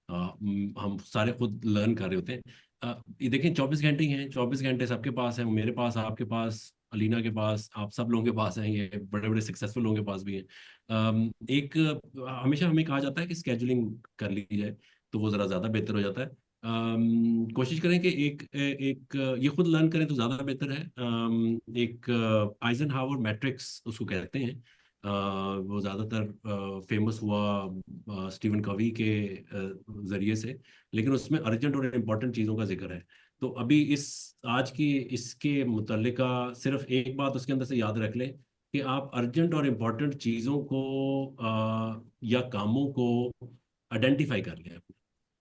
हम सारे खुद लर्न कर रहे होते हैं। ये देखें, 24 घंटे ही हैं, 24 घंटे सबके पास हैं, मेरे पास, आपके पास, अलीना के पास, आप सब लोगों के पास हैं, ये बड़े बड़े सक्सेसफुल लोगों के पास भी हैं। एक हमेशा हमें कहा जाता है कि स्केजुलिंग कर ली जाए तो वो ज़रा ज़्यादा बेहतर हो जाता है। कोशिश करें कि एक एक ये खुद लर्न करें तो ज़्यादा बेहतर है। एक आइजनहावर मैट्रिक्स उसको कहते हैं। वो ज़्यादातर फेमस हुआ स्टीवन कवी के ज़रिए से, लेकिन उसमें अर्जेंट और इम्पोर्टेंट चीज़ों का जिक्र है। तो अभी इस आज की इसके मुतल्लिका सिर्फ एक बात उसके अंदर से याद रख लें कि आप अर्जेंट और इम्पोर्टेंट चीज़ों को या कामों को आइडेंटिफाई कर लें।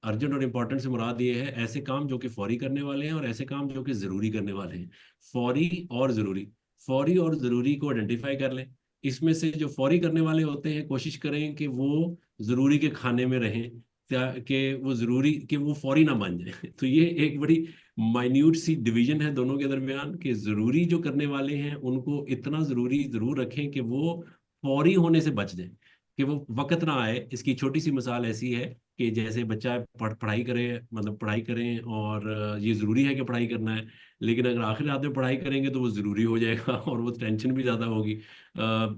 अर्जेंट और इम्पोर्टेंट से मुराद ये है, ऐसे काम जो कि फौरी करने वाले हैं और ऐसे काम जो कि ज़रूरी करने वाले हैं। फौरी और ज़रूरी, फौरी और ज़रूरी को आइडेंटिफाई कर लें। इसमें से जो फौरी करने वाले होते हैं, कोशिश करें कि वो ज़रूरी के खाने में रहें, कि वो ज़रूरी, कि वो फौरी ना बन जाए। तो ये एक बड़ी माइन्यूट सी डिवीजन है दोनों के दरमियान, कि ज़रूरी जो करने वाले हैं उनको इतना ज़रूरी ज़रूर रखें कि वो फौरी होने से बच जाएं, कि वो वक्त ना आए। इसकी छोटी सी मिसाल ऐसी है कि जैसे बच्चा पढ़ाई करे, मतलब पढ़ाई करें, और ये ज़रूरी है कि पढ़ाई करना है, लेकिन अगर आखिर रात में पढ़ाई करेंगे तो वो ज़रूरी हो जाएगा और वो टेंशन भी ज़्यादा होगी।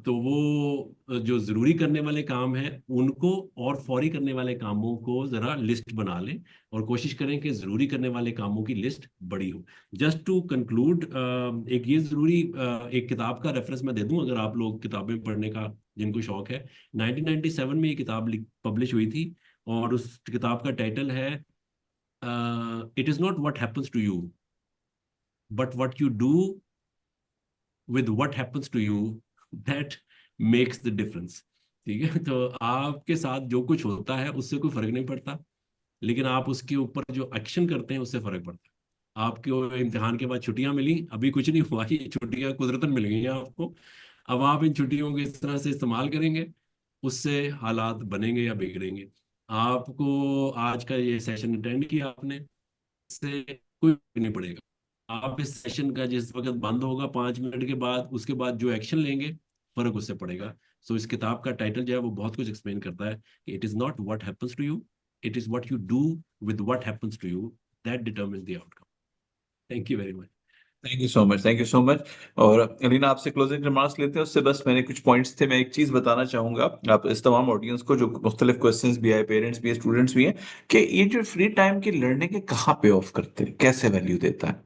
तो वो जो ज़रूरी करने वाले काम हैं उनको और फौरी करने वाले कामों को ज़रा लिस्ट बना लें, और कोशिश करें कि ज़रूरी करने वाले कामों की लिस्ट बड़ी हो। जस्ट टू कंक्लूड, एक ये ज़रूरी एक किताब का रेफरेंस मैं दे दूं, अगर आप लोग किताबें पढ़ने का जिनको शौक है। 1997 में ये किताब पब्लिश हुई थी, और उस किताब का टाइटल है it is not what happens to you, but what you do with what happens to you, that makes the difference. ठीक है, तो आपके साथ जो कुछ होता है उससे कोई फर्क नहीं पड़ता, लेकिन आप उसके ऊपर जो एक्शन करते हैं उससे फर्क पड़ता है। आपको इम्तिहान के बाद छुट्टियां मिली, अभी कुछ नहीं हुआ, ये छुट्टियां कुदरतन मिल गई हैं आपको। अब आप इन छुट्टियों को इस तरह से इस्तेमाल करेंगे, उससे हालात बनेंगे या बिगड़ेंगे। आपको आज का ये सेशन अटेंड किया आपने, इससे कोई फर्क नहीं पड़ेगा। आप इस सेशन का जिस वक्त बंद होगा 5 मिनट के बाद, उसके बाद जो एक्शन लेंगे फर्क उससे पड़ेगा। सो इस किताब का टाइटल जो है वो बहुत कुछ एक्सप्लेन करता है कि it is not what happens to you, it is what you do with what happens to you that determines the outcome. Thank you very much. Thank you so much, thank you so much. और अलीना, आपसे क्लोजिंग रिमार्क्स लेते हैं, उससे बस मैंने कुछ पॉइंट्स थे। मैं एक चीज बताना चाहूंगा आप इस तमाम ऑडियंस को, जो मुख्तलिफ क्वेश्चंस भी आए, पेरेंट्स भी है, स्टूडेंट्स भी हैं, कि ये जो फ्री टाइम की लर्निंग है कहाँ पे ऑफ करते हैं, कैसे वैल्यू देता है।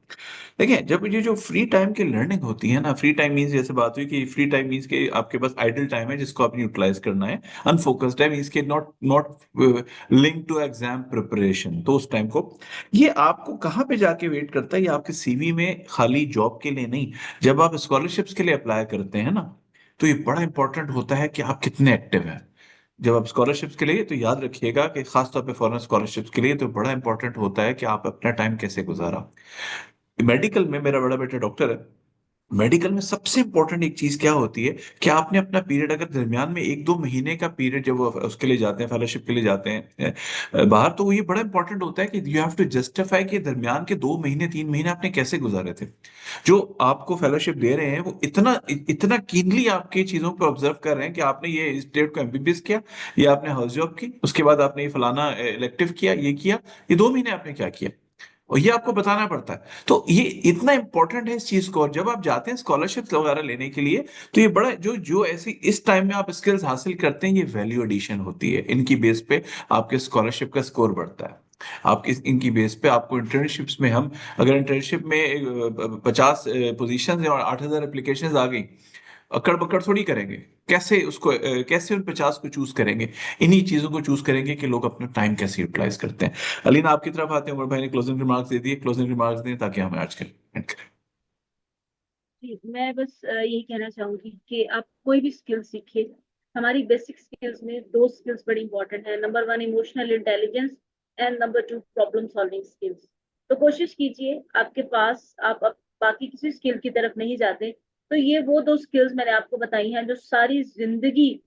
देखिए, जब ये जो फ्री टाइम की लर्निंग होती है ना, फ्री टाइम मीन्स, जैसे बात हुई कि फ्री टाइम मीन्स कि आपके पास आइडल टाइम है जिसको आपने यूटिलाइज करना है, अनफोकस्ड टाइम मीन्स के not not link to exam preparation, तो उस टाइम को ये आपको कहाँ पे जाके वेट करता है, ये आपके सीवी में खाली जॉब के लिए नहीं, जब आप स्कॉलरशिप्स के लिए अप्लाई करते हैं ना, तो ये बड़ा इंपॉर्टेंट होता है कि आप कितने एक्टिव हैं। जब आप स्कॉलरशिप्स के लिए, तो याद रखिएगा कि खासतौर पे फॉरेन स्कॉलरशिप्स के लिए तो बड़ा इंपॉर्टेंट होता है कि आप अपना टाइम कैसे गुजारा। मेडिकल में मेरा बड़ा बेटा डॉक्टर है, मेडिकल में सबसे इंपॉर्टेंट एक चीज क्या होती है कि आपने अपना पीरियड, अगर दरमियान में 1-2 महीने का पीरियड जब वो उसके लिए जाते हैं, फेलोशिप के लिए जाते हैं बाहर, तो ये बड़ा इंपॉर्टेंट होता है कि यू हैव टू जस्टिफाई कि दरमियान के 2 महीने 3 महीने आपने कैसे गुजारे थे। जो आपको फेलोशिप दे रहे हैं वो इतना इतना कीनली आपकी चीजों को ऑब्जर्व कर रहे हैं कि आपने ये इस डेट को एमबीबीएस किया, ये आपने हाउस जॉब की, उसके बाद आपने ये फलाना इलेक्टिव किया, ये किया, ये 2 महीने आपने क्या किया, और ये आपको बताना पड़ता है। तो ये इतना इंपॉर्टेंट है इस चीज को। और जब आप जाते हैं स्कॉलरशिप वगैरह लेने के लिए, तो ये बड़ा जो जो ऐसी इस टाइम में आप स्किल्स हासिल करते हैं, ये वैल्यू एडिशन होती है। इनकी बेस पे आपके स्कॉलरशिप का स्कोर बढ़ता है। आपकी इनकी बेस पे आपको इंटर्नशिप्स में, हम अगर इंटर्नशिप में 50 पोजीशन है और 8,000 एप्लीकेशन आ गई, अकड़ बकड़ थोड़ी करेंगे। कैसे उसको कैसे उन 50 को चूज करेंगे, इन्हीं चीजों को चूज करेंगे कि लोग अपना टाइम कैसे यूटिलाइज करते हैं। अलीना, आपकी तरफ आते हैं, उमर भाई ने क्लोजिंग रिमार्क्स दे दिए, क्लोजिंग रिमार्क्स दें ताकि हमें आज के end करें। जी, मैं बस यही कहना चाहूंगी कि आप कोई भी स्किल सीखिए। हमारी बेसिक स्किल्स में दो स्किल्स बड़ी इंपॉर्टेंट है। Number one emotional intelligence, and number two problem solving skills. तो कोशिश कीजिए आपके पास, आप बाकी किसी स्किल की तरफ नहीं जाते, तो ये वो दो स्किल्स मैंने आपको बताई हैं जो सारी जिंदगी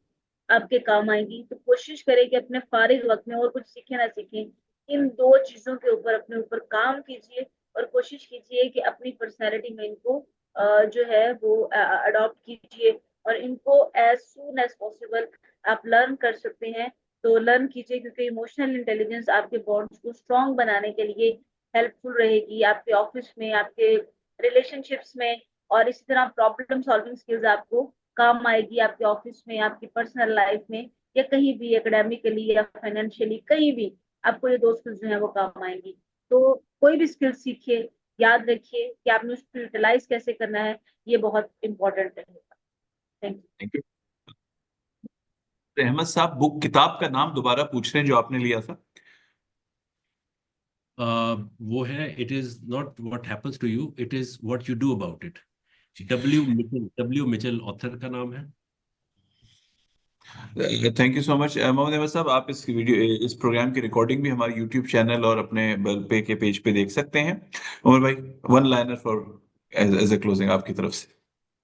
आपके काम आएंगी। तो कोशिश करें कि अपने फारिग वक्त में और कुछ सीखे ना सीखें, इन दो चीजों के ऊपर अपने ऊपर काम कीजिए, और कोशिश कीजिए कि अपनी पर्सनैलिटी में इनको जो है वो अडॉप्ट कीजिए, और इनको एज सून एज पॉसिबल आप लर्न कर सकते हैं तो लर्न कीजिए, क्योंकि इमोशनल इंटेलिजेंस आपके बॉन्ड्स को स्ट्रॉन्ग बनाने के लिए हेल्पफुल रहेगी, आपके ऑफिस में, आपके रिलेशनशिप्स में। और इसी तरह प्रॉब्लम सॉल्विंग स्किल्स आपको काम आएगी आपके ऑफिस में, आपकी पर्सनल लाइफ में, या कहीं भी एकेडमिकली या फाइनेंशियली, कहीं भी आपको ये दो स्किल्स जो है वो काम आएंगी। तो कोई भी स्किल सीखिए, याद रखिए कि आपने उसको यूटिलाइज कैसे करना है, ये बहुत इंपॉर्टेंट रहेगा। Thank you. Thank you. Ahmed sahab, book किताब का नाम दोबारा पूछ रहे हैं जो आपने लिया था। वो है it is not what happens to you, it is what you do about it. W Mitchell author का नाम है। Thank you so much Mohammad Ahmed sahab. आप इस वीडियो, इस प्रोग्राम की रिकॉर्डिंग भी हमारे यूट्यूब चैनल और अपने बल पे के पेज पे देख सकते हैं। उमर भाई, one liner for as a closing आपकी तरफ से।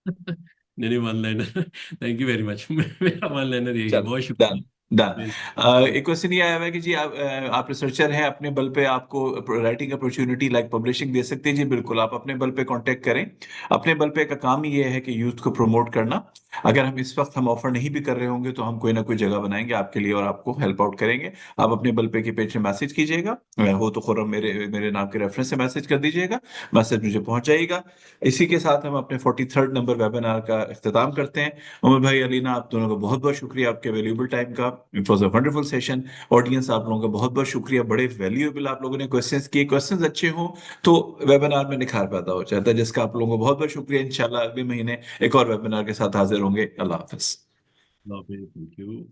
नहीं नहीं, one liner. Thank you very much. मेरा वन लाइनर यही है, चल, बहुत डन। शुक्रिया। डन। बिल्कुल। एक क्वेश्चन ये आया हुआ है कि जी आप रिसर्चर हैं, अपने बल पे आपको राइटिंग अपॉर्चुनिटी लाइक पब्लिशिंग दे सकते हैं। जी बिल्कुल, आप अपने बल पे कांटेक्ट करें। अपने बल पे का काम ही ये है कि यूथ को प्रमोट करना। अगर हम इस वक्त हम ऑफर नहीं भी कर रहे होंगे तो हम कोई ना कोई जगह बनाएंगे आपके लिए और आपको हेल्प आउट करेंगे। आप अपने बल पे की पेज में मैसेज कीजिएगा, हो तो खुरम मेरे मेरे नाम के रेफरेंस से मैसेज कर दीजिएगा, मैसेज मुझे पहुंच जाएगा। इसी के साथ हम अपने 43rd नंबर वेबिनार का इख्तिताम करते हैं। उमर भाई, अलीना, आप दोनों का बहुत बहुत शुक्रिया आपके वैल्यूएबल टाइम का। It was a wonderful session. Audience, आप लोगों का बहुत बहुत शुक्रिया, बड़े वैल्यूएबल आप लोगों ने क्वेश्चंस किए। क्वेश्चंस अच्छे हों तो वेबिनार में निखार पैदा हो जाता है, जिसका आप लोगों को बहुत बहुत शुक्रिया। इंशाल्लाह अगले महीने एक और वेबिनार के साथ हाजिर होंगे। अल्लाह हाफिज। Thank you.